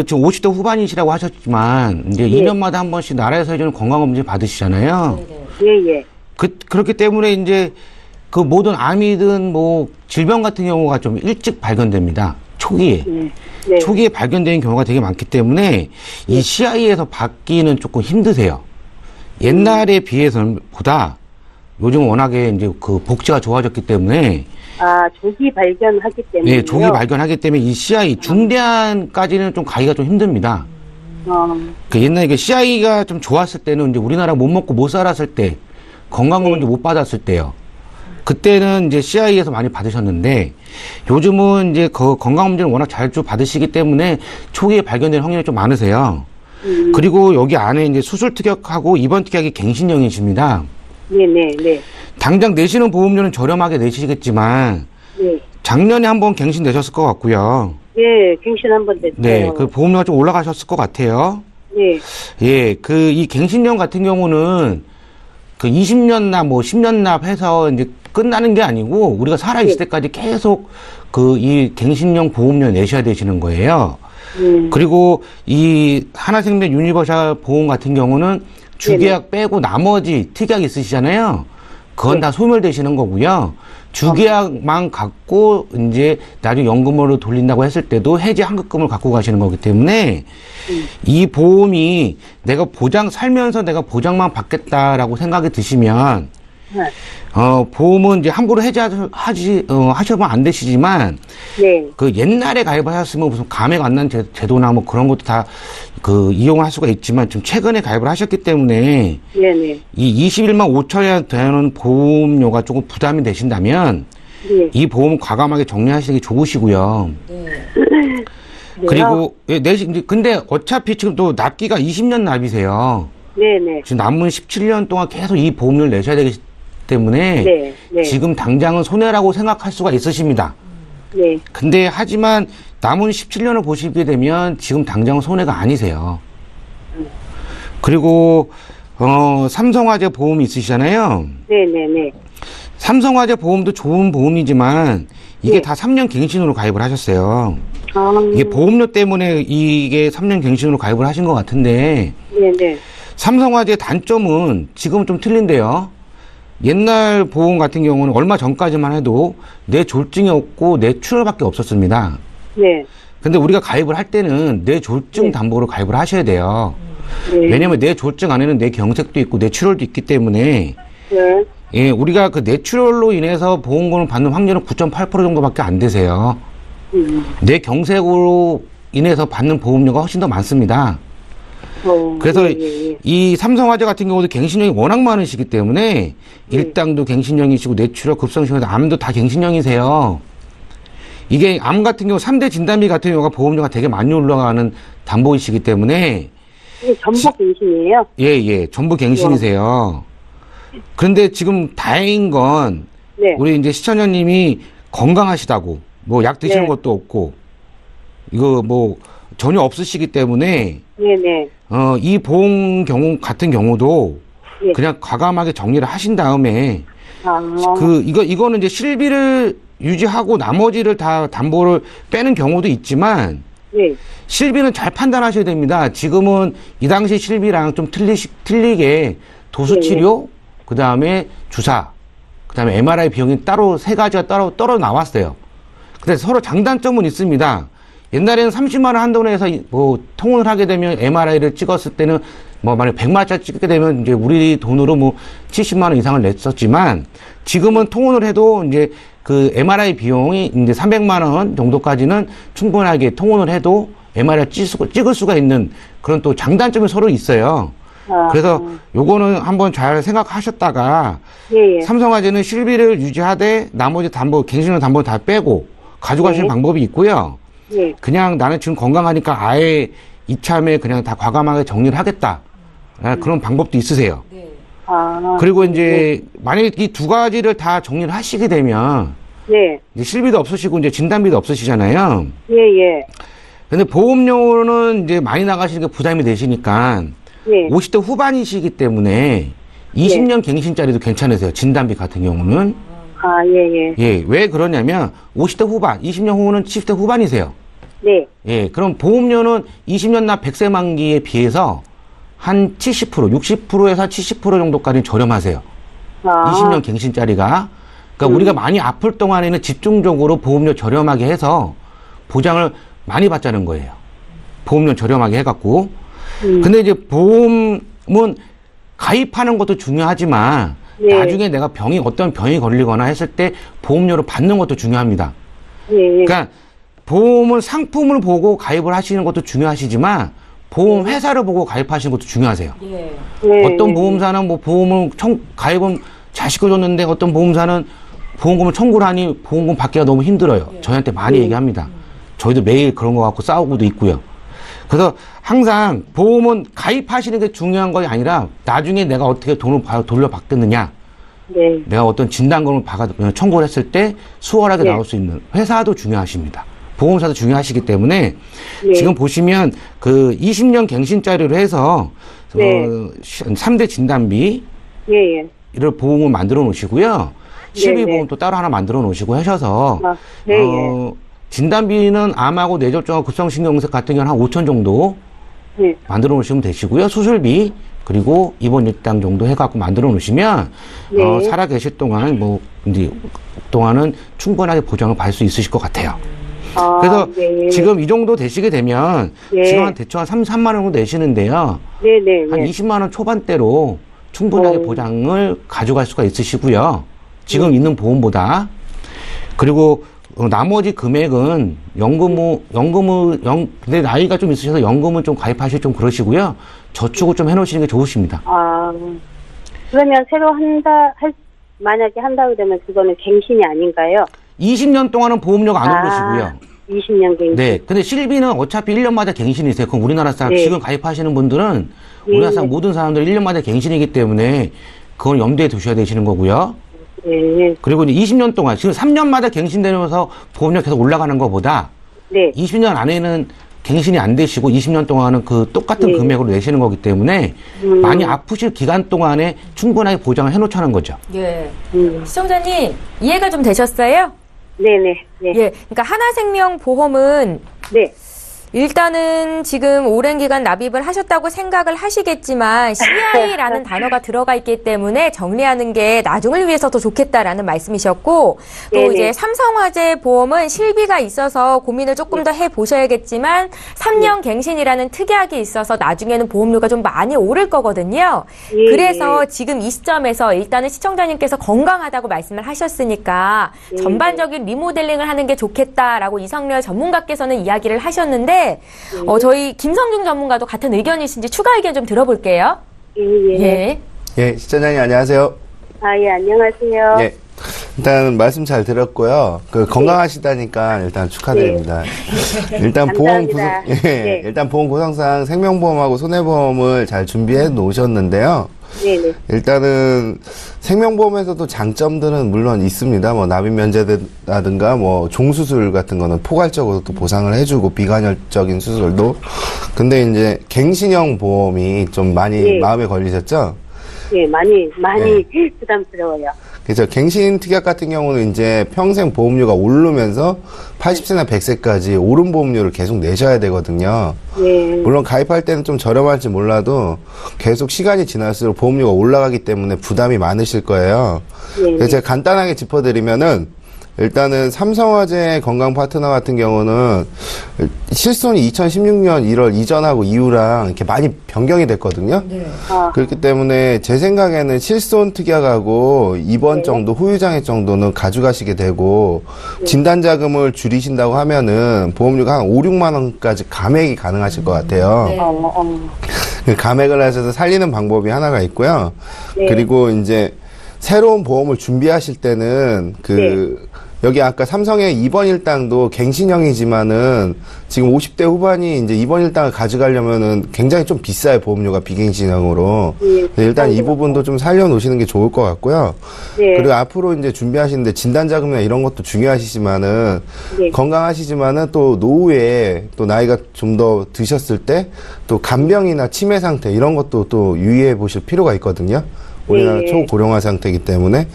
지금 50대 후반이시라고 하셨지만 이제 2년마다 한 번씩 나라에서 해주는 건강검진 받으시잖아요. 예. 그렇기 때문에 이제 그 모든 암이든 질병 같은 경우가 좀 일찍 발견됩니다. 초기에. 네. 초기에 발견되는 경우가 되게 많기 때문에 이 CI에서 받기는 조금 힘드세요. 옛날에 비해서는 보다 요즘 워낙에 이제 그 복지가 좋아졌기 때문에 조기 발견하기 때문에. 네, 조기 발견하기 때문에 이 CI 중대한까지는 좀 가기가 좀 힘듭니다. 옛날에 CI가 좀 좋았을 때는 이제 우리나라 못 먹고 못 살았을 때 건강검진 못 받았을 때요. 그때는 이제 CI에서 많이 받으셨는데 요즘은 이제 그 건강검진을 워낙 자주 받으시기 때문에 초기에 발견될 확률이 좀 많으세요. 그리고 여기 안에 이제 수술 특약하고 입원 특약이 갱신형이십니다. 네. 당장 내시는 보험료는 저렴하게 내시겠지만 네. 작년에 한번 갱신 내셨을 것 같고요. 예, 갱신 한 번 됐어요. 네, 그 보험료가 좀 올라가셨을 것 같아요. 네. 예, 그 이 갱신령 같은 경우는 그 20년 납, 뭐 10년 납 해서 이제 끝나는 게 아니고 우리가 살아있을 때까지 계속 그 이 갱신령 보험료 내셔야 되시는 거예요. 그리고 이 하나생명 유니버셜 보험 같은 경우는 주계약 빼고 나머지 특약이 있으시잖아요. 그건 다 소멸되시는 거고요. 주계약만 갖고 이제 나중에 연금으로 돌린다고 했을 때도 해지 환급금을 갖고 가시는 거기 때문에 이 보험이 내가 살면서 내가 보장만 받겠다라고 생각이 드시면 보험은 이제 함부로 하시면 안 되시지만, 네. 그 옛날에 가입하셨으면 무슨 감액 안 난 제도나 뭐 그런 것도 다 그 이용할 수가 있지만, 좀 최근에 가입을 하셨기 때문에, 네네. 이 21만 5천에 되는 보험료가 조금 부담이 되신다면, 네. 이 보험은 과감하게 정리하시는 게 좋으시고요. 그리고, 근데 어차피 지금 또 납기가 20년 납이세요. 네네. 지금 남은 17년 동안 계속 이 보험료를 내셔야 되기 때문에 네. 네. 지금 당장은 손해라고 생각할 수가 있으십니다. 네. 근데 하지만 남은 17년을 보시게 되면 지금 당장은 손해가 아니세요. 그리고 삼성화재 보험이 있으시잖아요. 네네네. 삼성화재 보험도 좋은 보험이지만 이게 네. 다 3년 갱신으로 가입을 하셨어요. 아, 이게 보험료 때문에 이게 3년 갱신으로 가입을 하신 것 같은데 네네. 삼성화재 단점은 지금은 좀 틀린데요. 옛날 보험 같은 경우는 얼마 전까지만 해도 내 졸증이 없고 내 출혈밖에 없었습니다. 네. 근데 우리가 가입을 할 때는 내 졸증 담보로 가입을 하셔야 돼요. 네. 왜냐면 내 졸증 안에는 내 경색도 있고 내 출혈도 있기 때문에 네. 예, 우리가 그 뇌출혈로 인해서 보험금을 받는 확률은 9.8% 정도밖에 안 되세요. 뇌 경색으로 인해서 받는 보험료가 훨씬 더 많습니다. 그래서 예. 이 삼성화재 같은 경우도 갱신형이 워낙 많으시기 때문에 일당도 갱신형이시고 뇌출혈, 급성심에서 암도 다 갱신형이세요. 이게 암 같은 경우 3대 진단비 같은 경우가 보험료가 되게 많이 올라가는 담보이시기 때문에 이게 전부 갱신이에요? 예, 전부 갱신이세요. 그런데 지금 다행인 건 네. 우리 이제 시청자님이 건강하시다고 뭐 약 드시는 네. 것도 없고 이거 뭐 전혀 없으시기 때문에 네네. 이 보험 경우 같은 경우도 네. 그냥 과감하게 정리를 하신 다음에 아, 이거는 이제 실비를 유지하고 나머지를 다 담보를 빼는 경우도 있지만 네. 실비는 잘 판단하셔야 됩니다. 지금은 이 당시 실비랑 좀 틀리게 도수치료, 그 다음에 주사, 그 다음에 MRI 비용이 따로 세 가지가 따로 떨어 나왔어요. 근데 서로 장단점은 있습니다. 옛날에는 30만 원 한돈에 해서 뭐 통원을 하게 되면 MRI를 찍었을 때는 뭐 만약 100만 원짜리 찍게 되면 이제 우리 돈으로 뭐 70만 원 이상을 냈었지만 지금은 통원을 해도 이제 그 MRI 비용이 이제 300만 원 정도까지는 충분하게 통원을 해도 MRI 찍을 수가 있는 그런 또 장단점이 서로 있어요. 그래서 요거는 한번 잘 생각하셨다가 예. 삼성화재는 실비를 유지하되 나머지 담보, 갱신형 담보 다 빼고 가져가시는 방법이 있고요. 예. 그냥 나는 지금 건강하니까 아예 이참에 그냥 다 과감하게 정리를 하겠다. 그런 방법도 있으세요. 아, 그리고 이제 만약에 이 두 가지를 다 정리를 하시게 되면 네. 이제 실비도 없으시고 이제 진단비도 없으시잖아요. 예. 근데 보험료는 이제 많이 나가시는 게 부담이 되시니까 네. 50대 후반이시기 때문에 20년 갱신짜리도 괜찮으세요. 진단비 같은 경우는. 아, 예. 예, 왜 그러냐면 50대 후반, 20년 후는 70대 후반이세요. 네. 예, 그럼 보험료는 20년 납 100세 만기에 비해서 한 70%, 60%에서 70% 정도까지 저렴하세요. 아, 20년 갱신짜리가. 그러니까 우리가 많이 아플 동안에는 집중적으로 보험료 저렴하게 해서 보장을 많이 받자는 거예요. 보험료 저렴하게 해갖고. 근데 이제 보험은 가입하는 것도 중요하지만 네. 나중에 내가 어떤 병이 걸리거나 했을 때 보험료를 받는 것도 중요합니다. 예. 그러니까 보험은 상품을 보고 가입을 하시는 것도 중요하시지만 보험 회사를 보고 가입하시는 것도 중요하세요. 네. 어떤 보험사는 뭐 보험을 가입은 잘 시켜줬는데 어떤 보험사는 보험금을 청구를 하니 보험금 받기가 너무 힘들어요. 저희한테 많이 얘기합니다. 저희도 매일 그런 거 갖고 싸우고도 있고요. 그래서 항상 보험은 가입하시는 게 중요한 것이 아니라 나중에 내가 어떻게 돈을 돌려받겠느냐. 네. 내가 어떤 진단금을 청구를 했을 때 수월하게 네. 나올 수 있는 회사도 중요하십니다. 보험사도 중요하시기 때문에 네. 지금 보시면 그 20년 갱신 자료를 해서 네. 3대 진단비 예, 예. 이를 보험을 만들어 놓으시고요. 실비보험 네. 또 따로 하나 만들어 놓으시고 하셔서 아, 네, 예. 진단비는 암하고 뇌졸중하고 급성신경색 같은 경우는 한 5천 정도 네. 만들어 놓으시면 되시고요. 수술비 그리고 입원 일당 정도 해갖고 만들어 놓으시면 네. 살아 계실 동안 이제 동안은 충분하게 보장을 받을 수 있으실 것 같아요. 아, 그래서 네. 지금 이 정도 되시게 되면 네. 지금 대충 한 3만 원 정도 내시는데요. 네, 네, 한 네. 20만 원 초반대로 충분하게 보장을 가져갈 수가 있으시고요. 지금 있는 보험보다. 그리고 나머지 금액은 근데 나이가 좀 있으셔서 연금은 좀 가입하실 좀 그러시고요. 저축을 좀 해놓으시는 게 좋으십니다. 아, 그러면 새로 만약에 한다 그러면 그거는 갱신이 아닌가요? 20년 동안은 보험료가 안 오르시고요. 20년 갱신. 네. 근데 실비는 어차피 1년마다 갱신이세요. 그럼 우리나라 사람, 네. 지금 가입하시는 분들은 우리나라 사람 모든 사람들 1년마다 갱신이기 때문에 그건 염두에 두셔야 되시는 거고요. 네. 그리고 이제 20년 동안, 지금 3년마다 갱신되면서 보험료 계속 올라가는 것보다 네. 20년 안에는 갱신이 안 되시고 20년 동안은 그 똑같은 네. 금액으로 내시는 거기 때문에 많이 아프실 기간 동안에 충분하게 보장을 해놓자는 거죠. 예. 시청자님, 이해가 좀 되셨어요? 네네. 네. 예. 그러니까 하나생명보험은 네. 일단은 지금 오랜 기간 납입을 하셨다고 생각을 하시겠지만 CI라는 단어가 들어가 있기 때문에 정리하는 게 나중을 위해서 더 좋겠다라는 말씀이셨고 또 네네. 이제 삼성화재 보험은 실비가 있어서 고민을 조금 더 해보셔야겠지만 3년 갱신이라는 특약이 있어서 나중에는 보험료가 좀 많이 오를 거거든요. 예, 그래서 지금 이 시점에서 일단은 시청자님께서 건강하다고 말씀을 하셨으니까 전반적인 리모델링을 하는 게 좋겠다라고 이성렬 전문가께서는 이야기를 하셨는데 저희 김성중 전문가도 같은 의견이신지 추가 의견 좀 들어볼게요. 예. 예. 예, 시청자님 안녕하세요. 아, 예, 안녕하세요. 예. 일단 말씀 잘 들었고요. 건강하시다니까 일단 축하드립니다. 일단 보험 구성, 감사합니다. 네. 일단 보험 구성상 생명보험하고 손해보험을 잘 준비해 놓으셨는데요. 네네. 일단은 생명보험에서도 장점들은 물론 있습니다. 뭐 납입 면제라든가 뭐 종수술 같은 거는 포괄적으로 또 보상을 해주고 비관혈적인 수술도. 근데 이제 갱신형 보험이 좀 많이 네. 마음에 걸리셨죠? 예, 많이 부담스러워요. 그래서 갱신 특약 같은 경우는 이제 평생 보험료가 오르면서 80세나 100세까지 오른 보험료를 계속 내셔야 되거든요. 예. 물론 가입할 때는 좀 저렴할지 몰라도 계속 시간이 지날수록 보험료가 올라가기 때문에 부담이 많으실 거예요. 그래서 제가 간단하게 짚어드리면은 일단은 삼성화재 건강 파트너 같은 경우는 실손이 2016년 1월 이전하고 이후랑 이렇게 많이 변경이 됐거든요. 그렇기 때문에 제 생각에는 실손 특약하고 입원 정도, 후유장애 정도는 가져가시게 되고 진단자금을 줄이신다고 하면은 보험료가 한 5, 6만 원까지 감액이 가능하실 것 같아요. 그 감액을 하셔서 살리는 방법이 하나가 있고요. 그리고 이제 새로운 보험을 준비하실 때는 여기 아까 삼성의 입원 일당도 갱신형이지만은 지금 50대 후반이 이제 입원 일당을 가져가려면은 굉장히 좀 비싸요, 보험료가 비갱신형으로. 일단 이 부분도 좀 살려놓으시는 게 좋을 것 같고요. 그리고 앞으로 이제 준비하시는데 진단자금이나 이런 것도 중요하시지만은 건강하시지만은 또 노후에 또 나이가 좀 더 드셨을 때 또 간병이나 치매 상태 이런 것도 또 유의해 보실 필요가 있거든요. 우리나라 초고령화 상태이기 때문에.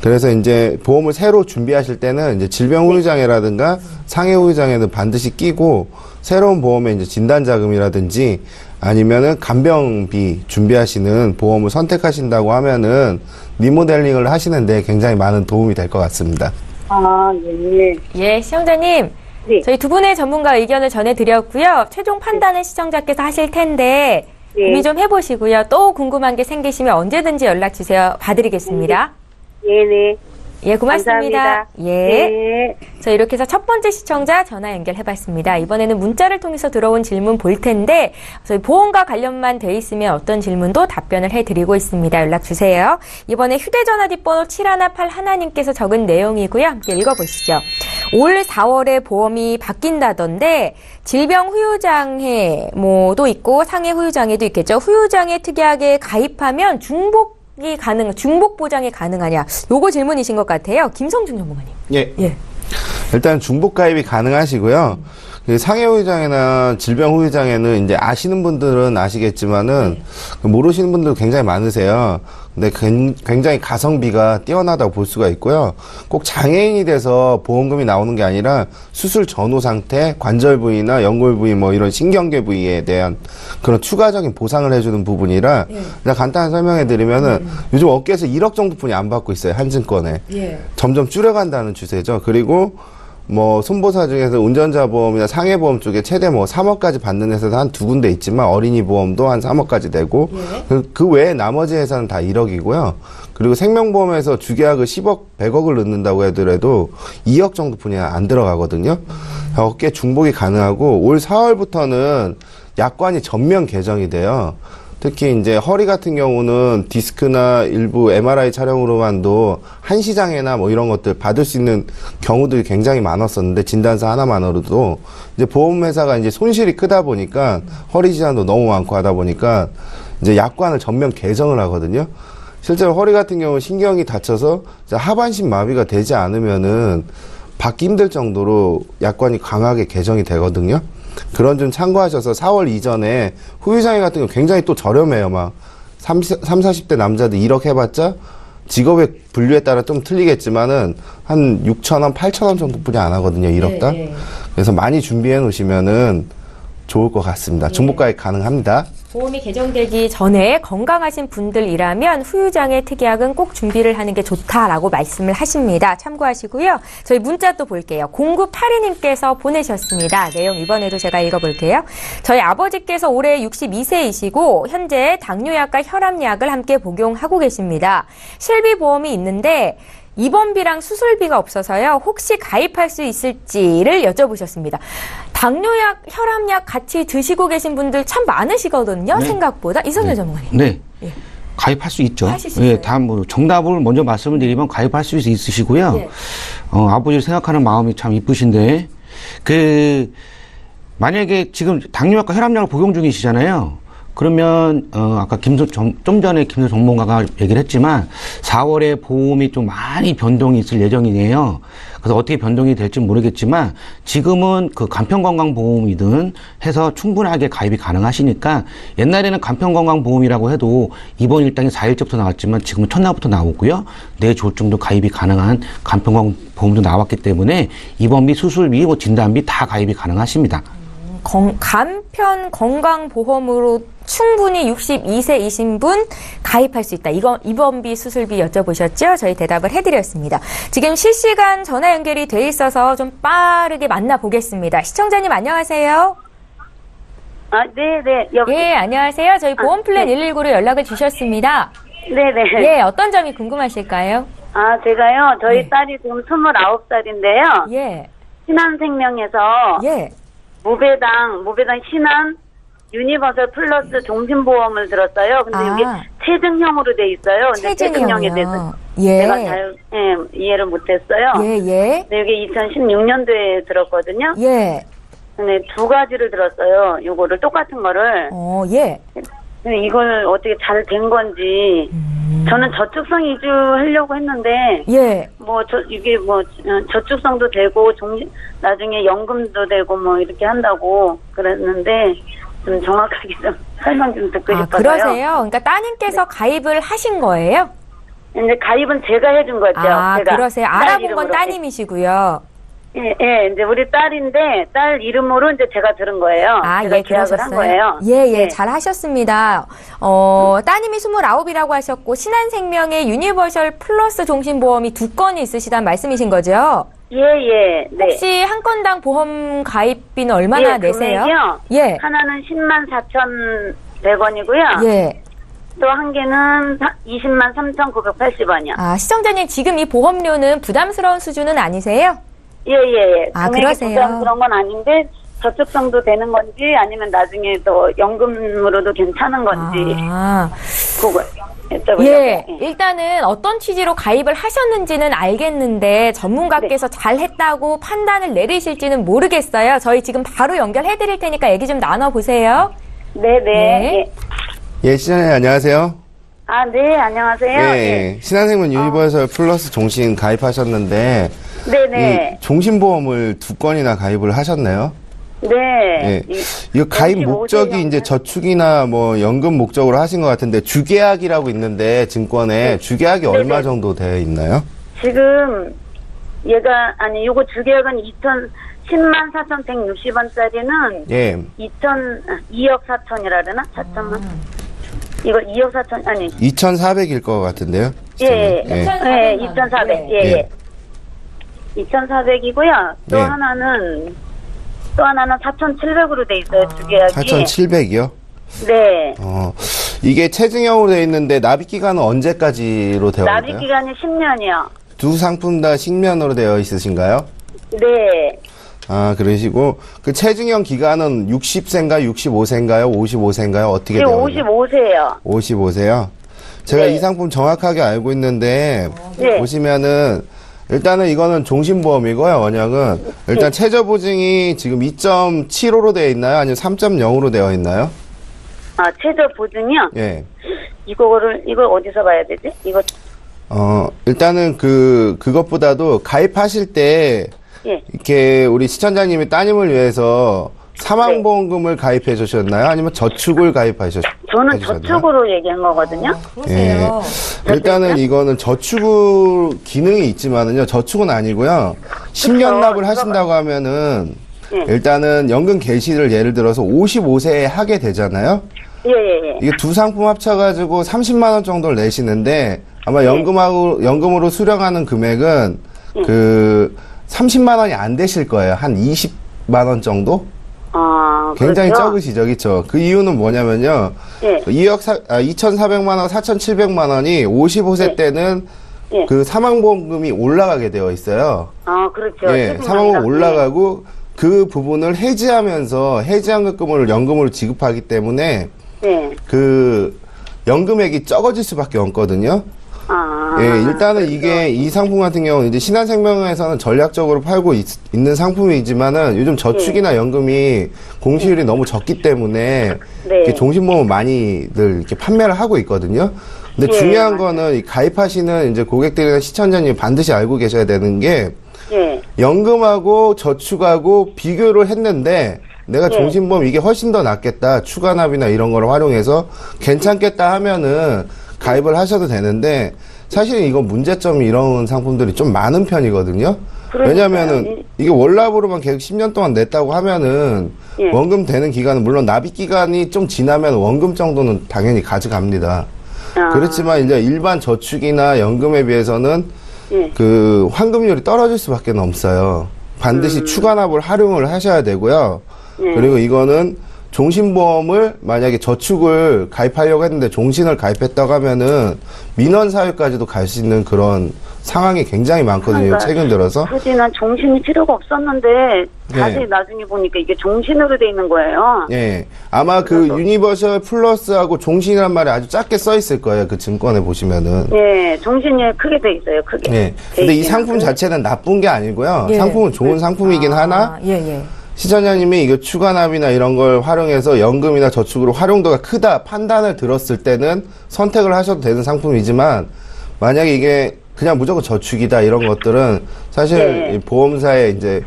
그래서 이제 보험을 새로 준비하실 때는 이제 질병 후유장애라든가 상해 후유장애는 반드시 끼고 새로운 보험에 이제 진단자금이라든지 아니면은 간병비 준비하시는 보험을 선택하신다고 하면은 리모델링을 하시는데 굉장히 많은 도움이 될 것 같습니다. 아, 예. 예, 시청자님. 네. 저희 두 분의 전문가 의견을 전해드렸고요. 최종 판단은 시청자께서 하실 텐데 고민 좀 해보시고요. 또 궁금한 게 생기시면 언제든지 연락 주세요. 봐드리겠습니다. 네네. 예, 고맙습니다. 감사합니다. 예. 네. 자, 이렇게 해서 첫 번째 시청자 전화 연결해봤습니다. 이번에는 문자를 통해서 들어온 질문 볼 텐데 저희 보험과 관련만 돼 있으면 어떤 질문도 답변을 해드리고 있습니다. 연락 주세요. 이번에 휴대전화 뒷번호 7181님께서 적은 내용이고요. 함께 읽어보시죠. 올 4월에 보험이 바뀐다던데 질병 후유장애 뭐도 있고 상해 후유장애도 있겠죠. 후유장애 특약에 가입하면 중복 중복 보장이 가능하냐? 요거 질문이신 것 같아요. 김성준 전문가님. 예. 일단 중복 가입이 가능하시고요. 상해 후유장애나 질병 후유장애는 이제 아시는 분들은 아시겠지만은 모르시는 분들 굉장히 많으세요. 근데 굉장히 가성비가 뛰어나다고 볼 수가 있고요. 꼭 장애인이 돼서 보험금이 나오는 게 아니라 수술 전후 상태, 관절 부위나 연골 부위 뭐 이런 신경계 부위에 대한 그런 추가적인 보상을 해주는 부분이라 그냥 간단히 설명해 드리면은 요즘 업계에서 1억 정도뿐이 안 받고 있어요. 한 증권에. 점점 줄여간다는 추세죠. 그리고 뭐 손보사 중에서 운전자 보험이나 상해 보험 쪽에 최대 뭐 3억까지 받는 회사도 한 2군데 있지만 어린이 보험도 한 3억까지 되고 그 외에 나머지 회사는 다 1억이고요. 그리고 생명보험에서 주계약을 10억, 100억을 넣는다고 하더라도 2억 정도뿐이 안 들어가거든요. 어깨 중복이 가능하고 올 4월부터는 약관이 전면 개정이 돼요. 특히 이제 허리 같은 경우는 디스크나 일부 MRI 촬영으로만도 한시장애나 뭐 이런 것들 받을 수 있는 경우들이 굉장히 많았었는데 진단서 하나만으로도 이제 보험회사가 이제 손실이 크다 보니까 허리 질환도 너무 많고 하다 보니까 이제 약관을 전면 개정을 하거든요. 실제로 허리 같은 경우 신경이 다쳐서 하반신 마비가 되지 않으면은 받기 힘들 정도로 약관이 강하게 개정이 되거든요. 그런 점 참고하셔서 4월 이전에 후유장애 같은 경우 굉장히 또 저렴해요. 막 30, 40대 남자들 1억 해봤자 직업의 분류에 따라 좀 틀리겠지만은 한 6,000원, 8,000원 정도뿐이 안 하거든요. 1억당. 그래서 많이 준비해 놓으시면은 좋을 것 같습니다. 중복가입 가능합니다. 보험이 개정되기 전에 건강하신 분들이라면 후유장애 특약은 꼭 준비를 하는 게 좋다라고 말씀을 하십니다. 참고하시고요. 저희 문자 또 볼게요. 0982님께서 보내셨습니다. 내용 이번에도 제가 읽어볼게요. 저희 아버지께서 올해 62세이시고 현재 당뇨약과 혈압약을 함께 복용하고 계십니다. 실비보험이 있는데 입원비랑 수술비가 없어서요. 혹시 가입할 수 있을지를 여쭤보셨습니다. 당뇨약, 혈압약 같이 드시고 계신 분들 참 많으시거든요. 네. 생각보다. 이선율 전문가님. 네. 예. 가입할 수 있죠. 하실 수 있어요. 예, 다 뭐 정답을 먼저 말씀을 드리면 가입할 수 있으시고요. 예. 아버지를 생각하는 마음이 참 이쁘신데 만약에 지금 당뇨약과 혈압약을 복용 중이시잖아요. 그러면 아까 좀 전에 김소 전문가가 얘기를 했지만 4월에 보험이 좀 많이 변동이 있을 예정이네요. 그래서 어떻게 변동이 될지 모르겠지만 지금은 그 간편건강보험이든 해서 충분하게 가입이 가능하시니까 옛날에는 간편건강보험이라고 해도 입원 일당이 4일째부터 나왔지만 지금은 첫날부터 나오고요. 뇌졸중도 가입이 가능한 간편건강보험도 나왔기 때문에 입원비, 수술비, 뭐 진단비 다 가입이 가능하십니다. 간편 건강보험으로 충분히 62세이신 분 가입할 수 있다. 이거 입원비, 수술비 여쭤보셨죠? 저희 대답을 해드렸습니다. 지금 실시간 전화 연결이 돼 있어서 좀 빠르게 만나보겠습니다. 시청자님 안녕하세요. 네네. 예, 안녕하세요. 저희 보험플랜 119로 연락을 주셨습니다. 네네. 예, 어떤 점이 궁금하실까요? 제가요, 저희 네. 딸이 지금 29살인데요. 예. 신한생명에서 예. 무배당 신한 유니버설 플러스 종신보험을 들었어요. 근데 이게 체증형으로 돼 있어요. 근데 체증형에 대해서 내가 잘 이해를 못했어요. 예. 근데 이게 2016년도에 들었거든요. 예. 근데 두 가지를 들었어요. 요거를 똑같은 거를. 예. 근데 이걸 어떻게 잘 된 건지. 저는 저축성 이주 하려고 했는데. 예. 이게 저축성도 되고 나중에 연금도 되고 뭐 이렇게 한다고 그랬는데 좀 정확하게 좀 설명 좀 듣고 싶어서요. 그러세요? 그러니까 따님께서 가입을 하신 거예요? 이제 가입은 제가 해준 거죠. 제가 그러세요. 알아본 건 따님이시고요. 예, 이제 우리 딸인데 딸 이름으로 이제 제가 들은 거예요. 제가 계약을 한 거예요. 예, 잘 하셨습니다. 따님이 29이라고 하셨고 신한생명의 유니버설 플러스 종신보험이 2건이 있으시단 말씀이신 거죠? 예. 네. 혹시 한 건당 보험 가입비는 얼마나 내세요? 금액이요? 예. 하나는 104,100원이고요. 예. 또 한 개는 203,980원이요. 시청자님 지금 이 보험료는 부담스러운 수준은 아니세요? 예. 그러세요. 부담스러운 건 아닌데 저축성도 되는 건지 아니면 나중에 또 연금으로도 괜찮은 건지 그거 여쭤보려고. 예, 일단은 어떤 취지로 가입을 하셨는지는 알겠는데 전문가께서 잘했다고 판단을 내리실지는 모르겠어요. 저희 지금 바로 연결해드릴 테니까 얘기 좀 나눠보세요. 네네. 예, 시청자님 안녕하세요. 아, 네, 안녕하세요. 네. 신한생명 유니버설 플러스 종신 가입하셨는데, 네네. 이 종신보험을 2건이나 가입을 하셨나요? 네. 이거 가입 55세 목적이 이제 저축이나 뭐 연금 목적으로 하신 것 같은데, 주계약이라고 있는데, 증권에 주계약이 얼마 정도 되어 있나요? 지금 요거 주계약은 10만 4,160원짜리는 예. 2억 4천이라 그러나? 4천만? 이거 2억 4천, 아니. 2,400일 것 같은데요? 예. 예. 네, 2,400. 예. 2,400이고요. 또 예. 하나는 4,700으로 돼 있어요, 주계약이. 4,700이요? 네. 이게 체증형으로 되어 있는데, 납입 기간은 언제까지로 되어 있나요? 납입 기간이 10년이요. 두 상품 다 식면으로 되어 있으신가요? 네. 아, 그러시고, 그 체증형 기간은 60세인가요? 65세인가요? 55세인가요? 어떻게 되어 있나요? 55세요. 55세요? 제가 네. 이 상품 정확하게 알고 있는데, 네. 보시면은, 일단은 이거는 종신보험이고요, 원형은. 일단 최저보증이 지금 2.75로 되어 있나요? 아니면 3.0으로 되어 있나요? 아, 최저 보증이요? 예. 이걸 어디서 봐야 되지? 일단은 그것보다도 가입하실 때, 예. 이렇게 우리 시청자님이 따님을 위해서 사망보험금을 가입해 주셨나요? 아니면 저축을 가입하셨나요? 저는 저축으로 얘기한 거거든요. 예. 일단은 이거는 저축 기능이 있지만은요, 저축은 아니고요. 10년 납을 하신다고 하면은, 예. 일단은 연금 개시를 예를 들어서 55세에 하게 되잖아요? 예. 이게 두 상품 합쳐가지고 30만원 정도를 내시는데, 아마 연금으로 수령하는 금액은, 30만원이 안 되실 거예요. 한 20만원 정도? 굉장히 그렇죠? 적으시죠, 그쵸? 그 이유는 뭐냐면요. 예. 2,400만원, 4,700만원이 55세 예. 때는 예. 그 사망보험금이 올라가게 되어 있어요. 그렇죠. 예, 사망보험 올라가고 그 부분을 해지하면서 해지환급금을 연금으로 지급하기 때문에 네. 그 연금액이 적어질 수밖에 없거든요. 예, 일단은 이게 이 상품 같은 경우는 이제 신한생명에서는 전략적으로 팔고 있는 상품이지만은 요즘 저축이나 연금이 공시율이 너무 적기 때문에 네. 이렇게 종신보험을 많이들 이렇게 판매를 하고 있거든요. 근데 예, 중요한 맞아요. 거는 이 가입하시는 이제 고객들이나 시청자님이 반드시 알고 계셔야 되는 게 예. 연금하고 저축하고 비교를 했는데 내가 예. 종신보험 이게 훨씬 더 낫겠다. 추가납이나 이런 거를 활용해서 괜찮겠다 하면은 가입을 하셔도 되는데 사실 이건 문제점이 이런 상품들이 좀 많은 편이거든요. 그러니까요. 왜냐면은 이게 월납으로만 계속 10년 동안 냈다고 하면은 예. 원금 되는 기간은 물론 납입 기간이 좀 지나면 원금 정도는 당연히 가져갑니다. 그렇지만 이제 일반 저축이나 연금에 비해서는 예. 그 환급률이 떨어질 수밖에 없어요. 반드시 추가납을 활용을 하셔야 되고요. 예. 그리고 이거는 종신보험을 만약에 저축을 가입하려고 했는데 종신을 가입했다고 하면은 민원 사유까지도 갈 수 있는 그런 상황이 굉장히 많거든요. 그러니까 최근 들어서. 굳이 난 종신이 필요가 없었는데 자세히 예. 나중에 보니까 이게 종신으로 돼 있는 거예요. 예. 아마 그 유니버셜 플러스하고 종신이란 말이 아주 작게 써 있을 거예요. 그 증권에 보시면은. 예, 종신이 크게 돼 있어요. 크게. 예. 근데 이 상품 자체는 나쁜 게 아니고요. 예. 상품은 좋은 상품이긴 하나 예. 시청자님이 이거 추가납이나 이런 걸 활용해서 연금이나 저축으로 활용도가 크다 판단을 들었을 때는 선택을 하셔도 되는 상품이지만 만약에 이게 그냥 무조건 저축이다 이런 것들은 사실 네. 이 보험사의 이제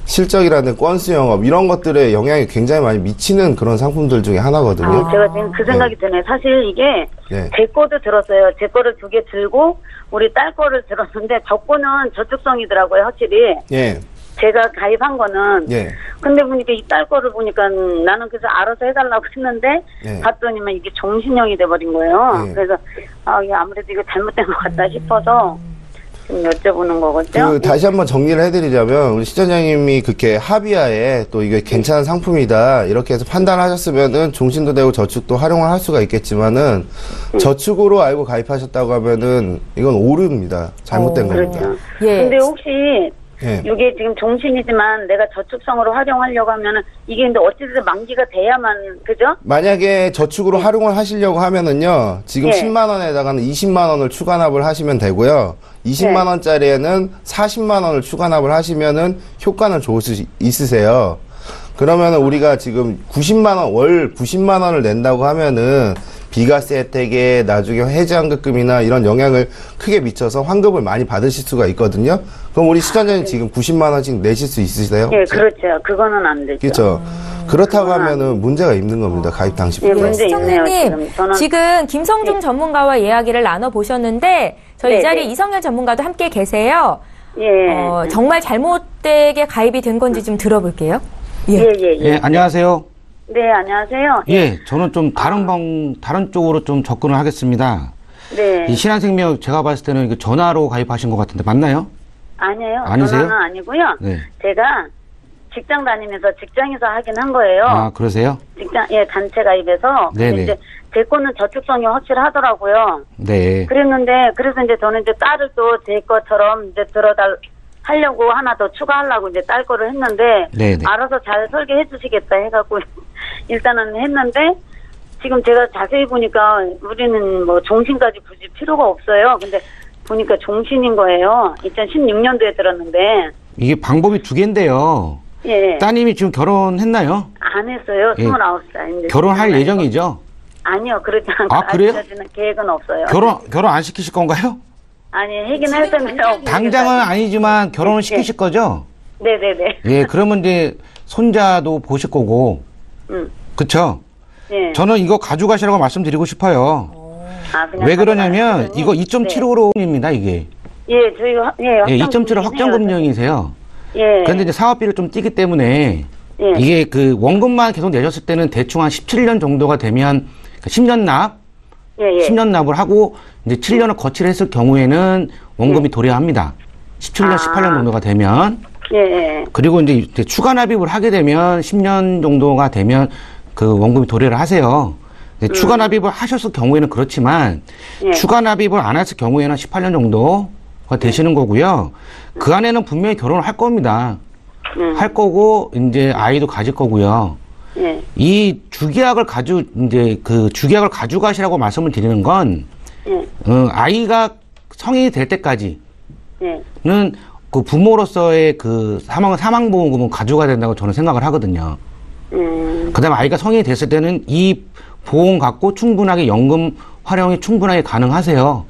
실적이라든 건수 영업 이런 것들에 영향이 굉장히 많이 미치는 그런 상품들 중에 하나거든요. 제가 지금 그 생각이 드네. 사실 이게 네. 제 거도 들었어요. 제 거를 2개 들고 우리 딸 거를 들었는데 저 거는 저축성이더라고요. 확실히. 예. 제가 가입한 거는. 예. 근데 보니까 이 딸 거를 보니까 나는 그래서 알아서 해달라고 했는데 예. 봤더니만 이게 종신형이 돼버린 거예요. 예. 그래서 이게 아무래도 이거 잘못된 것 같다 싶어서 좀 여쭤보는 거거든요. 다시 한번 정리를 해드리자면 우리 시청자님이 그렇게 합의하에 또 이게 괜찮은 상품이다 이렇게 해서 판단하셨으면은 종신도 되고 저축도 활용을 할 수가 있겠지만은 저축으로 알고 가입하셨다고 하면은 이건 오류입니다. 잘못된 겁니다. 그렇죠. 예. 근데 혹시 예. 이게 지금 종신이지만 내가 저축성으로 활용하려고 하면은 이게 근데 어찌됐든 만기가 돼야만 그죠? 만약에 저축으로 활용을 하시려고 하면은요, 지금 예. 10만 원에다가는 20만 원을 추가납을 하시면 되고요. 20만 원짜리에는 40만 원을 추가납을 하시면은 효과는 좋을 수 있으세요. 그러면은 우리가 지금 90만 원, 월 90만 원을 낸다고 하면은 비과세 혜택에 나중에 해지환급금이나 이런 영향을 크게 미쳐서 환급을 많이 받으실 수가 있거든요. 그럼 우리 시청자님 지금 90만 원씩 내실 수 있으세요? 예, 그렇죠. 그거는 안 되죠. 그렇죠. 그렇다고 하면은 문제가 있는 겁니다. 가입 당시부터. 예, 문제 있네요. 시청자님, 지금 김성중 전문가와 이야기를 나눠보셨는데 저희 이 자리에 이성열 전문가도 함께 계세요. 예. 정말 잘못되게 가입이 된 건지 좀 들어볼게요. 예, 안녕하세요. 네, 안녕하세요. 예, 저는 좀 다른 쪽으로 좀 접근을 하겠습니다. 네. 이 신한생명 제가 봤을 때는 이거 전화로 가입하신 것 같은데 맞나요? 아니에요. 아니세요? 전화는 아니고요. 네. 제가 직장 다니면서 직장에서 하긴 한 거예요. 아, 그러세요? 단체 가입해서. 네네. 이제 제 거는 저축성이 확실하더라고요. 네. 그랬는데, 그래서 이제 저는 이제 딸을 또 제 것처럼 이제 하려고 하나 더 추가하려고 이제 딸 거를 했는데, 네네. 알아서 잘 설계해 주시겠다 해갖고, 일단은 했는데, 지금 제가 자세히 보니까 우리는 뭐 종신까지 굳이 필요가 없어요. 근데 보니까 종신인 거예요. 2016년도에 들었는데. 이게 방법이 두 개인데요. 예. 따님이 지금 결혼했나요? 안 했어요. 예. 29살. 이제 결혼할 예정이죠? 아니요. 그렇지 않고. 아, 그래요? 아직까지는 계획은 없어요. 결혼 안 시키실 건가요? 아니, 하긴 할 텐데. 당장은 아니지만 결혼을 시키실 거죠? 네네네. 예, 그러면 이제 손자도 보실 거고. 그쵸? 네. 저는 이거 가져가시라고 말씀드리고 싶어요. 아, 그냥 왜 그러냐면 가져가시더니. 이거 2.75로입니다, 이게. 예, 저희 예, 2.75 확정금융이세요. 예. 그런데 이제 사업비를 좀 띄기 때문에 예. 이게 그 원금만 계속 내셨을 때는 대충 한 17년 정도가 되면 10년 납, 예, 예. 10년 납을 하고 이제 7년을 거치를 했을 경우에는 원금이 도래합니다. 17년, 18년 정도가 되면. 예, 예. 그리고 이제 추가 납입을 하게 되면 10년 정도가 되면 그 원금이 도래를 하세요. 추가 납입을 하셨을 경우에는 그렇지만 예. 추가 납입을 안 했을 경우에는 18년 정도가 되시는 거고요. 그 안에는 분명히 결혼을 할 겁니다. 할 거고 이제 아이도 가질 거고요. 예. 이 주계약을 가져가시라고 말씀을 드리는 건 예. 아이가 성인이 될 때까지는 예. 그 부모로서의 그 사망보험금은 가져가야 된다고 저는 생각을 하거든요. 그다음에 아이가 성인이 됐을 때는 이 보험 갖고 충분하게 연금 활용이 충분하게 가능하세요.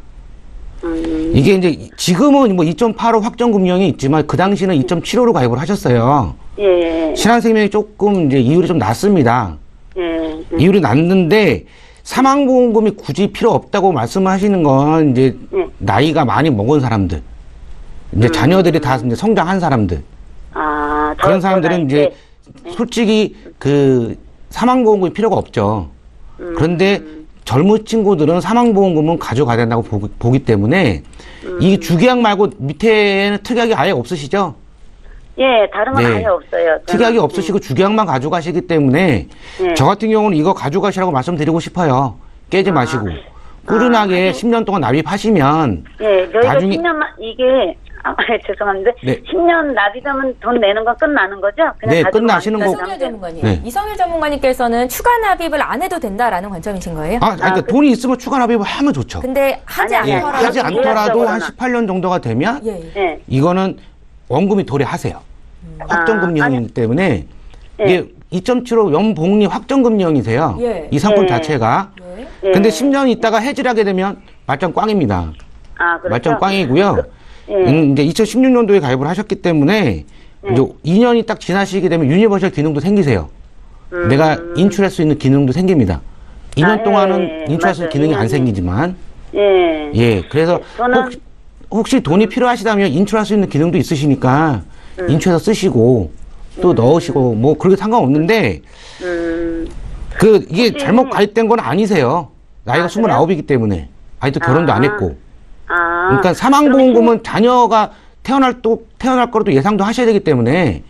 이게 이제 지금은 뭐 2.85 확정금융이 있지만 그 당시는 2.75로 가입을 하셨어요. 예. 신한생명이 조금 이제 이율이 좀 낮습니다. 예. 이율이 낮는데 사망보험금이 굳이 필요 없다고 말씀하시는 건 이제 나이가 많이 먹은 사람들, 이제 자녀들이 다 이제 성장한 사람들, 그런 사람들은 이제 솔직히 그 사망보험금이 필요가 없죠. 그런데 젊은 친구들은 사망보험금은 가져가야 된다고 보기 때문에 이 주계약 말고 밑에는 특약이 아예 없으시죠? 예, 다른 건 아예 없어요. 특약이 없으시고 주계약만 가져가시기 때문에 저 같은 경우는 이거 가져가시라고 말씀드리고 싶어요. 깨지 마시고 꾸준하게 10년 동안 납입하시면 예, 저희가 나중에 10년만 이게 죄송한데 네. 10년 납입하면 돈 내는 건 끝나는 거죠? 그냥 네, 가지고 끝나시는 가면 거고. 이성열 전문가님, 네. 이성열 전문가님께서는 추가 납입을 안 해도 된다라는 관점이신 거예요? 그러니까 돈이 있으면 추가 납입을 하면 좋죠. 근데 하지 아니, 않더라도 하지 않더라도 한 일반적으로는. 18년 정도가 되면 예. 이거는 원금이 도래하세요. 확정금융이기 때문에 이게 2.75 연복리 확정금융이세요. 예. 이 상품 예. 자체가. 예. 근데 10년 있다가 해지를 하게 되면 말짱 꽝입니다. 그렇죠? 말짱 꽝이고요. 예. 이제 2016년도에 가입을 하셨기 때문에 이제 2년이 딱 지나시게 되면 유니버셜 기능도 생기세요. 내가 인출할 수 있는 기능도 생깁니다. 2년 동안은 인출할 수 있는 기능이 안 생기지만 예. 그래서 저는 혹시 돈이 필요하시다면 인출할 수 있는 기능도 있으시니까 인출해서 쓰시고 또 넣으시고 뭐 그렇게 상관없는데 이게 잘못 가입된 건 아니세요. 나이가 29이기 때문에 아직도 결혼도 안 했고. 그러니까 사망보험금은 자녀가 태어날 거라도 예상도 하셔야 되기 때문에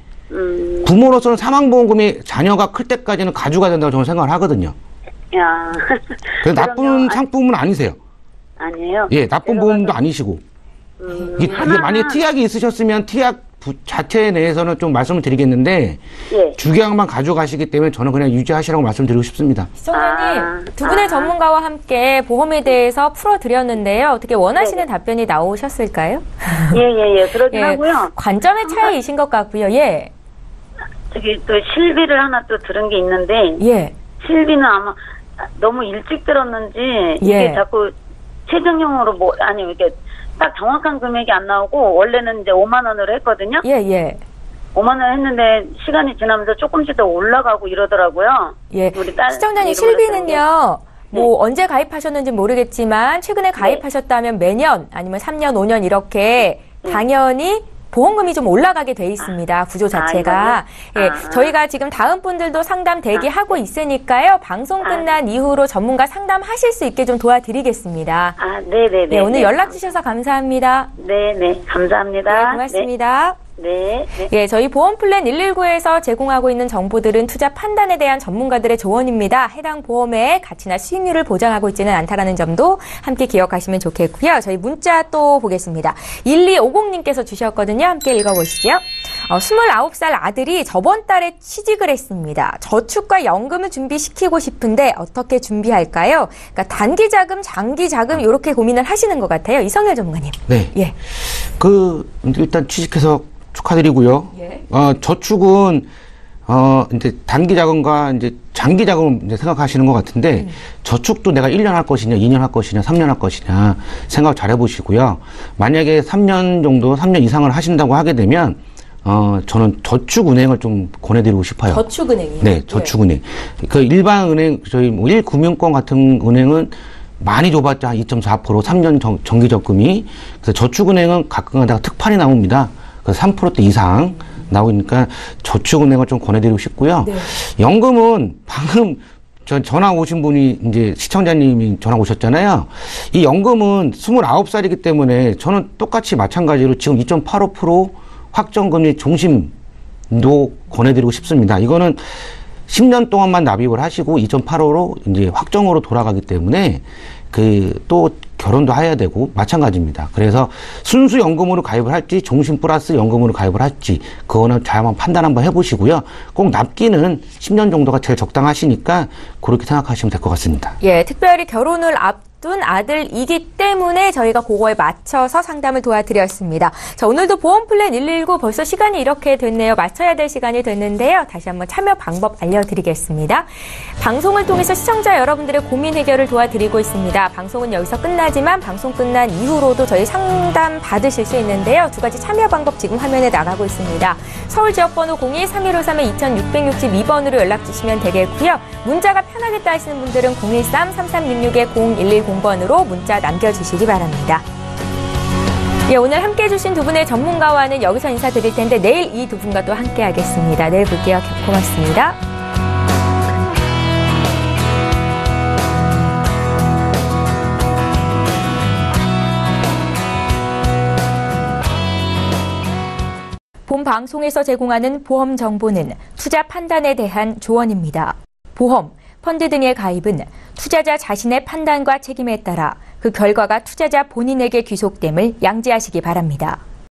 부모로서는 사망보험금이 자녀가 클 때까지는 가져가야 된다고 저는 생각을 하거든요. 야. 그래서 나쁜 상품은 아니세요. 아니에요. 예, 나쁜 보험도 아니시고. 이게 만약에 특약이 있으셨으면 특약 자체 내에서는 좀 말씀을 드리겠는데 예. 주계약만 가져가시기 때문에 저는 그냥 유지하시라고 말씀드리고 싶습니다. 시청자님, 두 분의 전문가와 함께 보험에 대해서 풀어드렸는데요. 어떻게 원하시는 답변이 나오셨을까요? 예. 그러긴 하고요. 관점의 차이이신 것 같고요. 예. 저기 또 실비를 하나 또 들은 게 있는데 예. 실비는 아마 너무 일찍 들었는지 예. 이게 자꾸 최종형으로 뭐 아니 이렇게 딱 정확한 금액이 안 나오고 원래는 이제 5만 원으로 했거든요. 예. 5만 원 했는데 시간이 지나면서 조금씩 더 올라가고 이러더라고요. 예. 우리 딸 시청자님 이름으로 실비는요. 뭐 네. 언제 가입하셨는지 모르겠지만 최근에 가입하셨다면 매년 아니면 3년, 5년 이렇게 당연히 보험금이 좀 올라가게 돼 있습니다. 구조 자체가. 예, 저희가 지금 다음 분들도 상담 대기하고 있으니까요. 방송 끝난 이후로 전문가 상담하실 수 있게 좀 도와드리겠습니다. 네네네. 네, 오늘 연락 주셔서 감사합니다. 네네. 감사합니다. 네, 고맙습니다. 네. 예, 저희 보험플랜 119에서 제공하고 있는 정보들은 투자 판단에 대한 전문가들의 조언입니다. 해당 보험의 가치나 수익률을 보장하고 있지는 않다라는 점도 함께 기억하시면 좋겠고요. 저희 문자 또 보겠습니다. 1250님께서 주셨거든요. 함께 읽어보시죠. 29살 아들이 저번 달에 취직을 했습니다. 저축과 연금을 준비시키고 싶은데 어떻게 준비할까요? 그러니까 단기 자금, 장기 자금 이렇게 고민을 하시는 것 같아요. 이성열 전문가님. 네. 예. 일단 취직해서 축하드리고요. 예. 저축은 이제 단기 자금과 이제 장기 자금을 이제 생각하시는 것 같은데 저축도 내가 1년 할 것이냐, 2년 할 것이냐, 3년 할 것이냐 생각 잘 해보시고요. 만약에 3년 정도, 3년 이상을 하신다고 하게 되면 저는 저축은행을 좀 권해드리고 싶어요. 저축은행이요? 네, 저축은행. 그 일반 은행, 저희 뭐 1금융권 같은 은행은 많이 줘봤자 2.4%, 3년 정기 적금이. 그래서 저축은행은 가끔가다가 특판이 나옵니다. 그래서 3%대 이상 나오니까 저축은행을 좀 권해드리고 싶고요. 네. 연금은 방금 전화 오신 분이 이제 시청자님이 전화 오셨잖아요. 이 연금은 29살이기 때문에 저는 똑같이 마찬가지로 지금 2.85% 확정금리 종심도 권해드리고 싶습니다. 이거는 10년 동안만 납입을 하시고 2.85로 이제 확정으로 돌아가기 때문에 또 결혼도 해야 되고 마찬가지입니다. 그래서 순수 연금으로 가입을 할지 종신 플러스 연금으로 가입을 할지 그거는 잘 한번 판단 한번 해보시고요. 꼭 납기는 10년 정도가 제일 적당하시니까 그렇게 생각하시면 될 것 같습니다. 예, 특별히 결혼을 앞둔 아들이기 때문에 저희가 그거에 맞춰서 상담을 도와드렸습니다. 자, 오늘도 보험플랜 119 벌써 시간이 이렇게 됐네요. 맞춰야 될 시간이 됐는데요. 다시 한번 참여 방법 알려드리겠습니다. 방송을 통해서 시청자 여러분들의 고민 해결을 도와드리고 있습니다. 방송은 여기서 끝나지만 방송 끝난 이후로도 저희 상담 받으실 수 있는데요. 두 가지 참여 방법 지금 화면에 나가고 있습니다. 서울 지역번호 02-3153-2662번으로 연락 주시면 되겠고요. 문자가 편하겠다 하시는 분들은 013-3366-0110번으로 문자 남겨주시기 바랍니다. 예, 오늘 함께해 주신 두 분의 전문가와는 여기서 인사드릴 텐데 내일 이 두 분과 또 함께 하겠습니다. 내일 뵐게요. 고맙습니다. 본 방송에서 제공하는 보험 정보는 투자 판단에 대한 조언입니다. 보험, 펀드 등의 가입은 투자자 자신의 판단과 책임에 따라 그 결과가 투자자 본인에게 귀속됨을 양지하시기 바랍니다.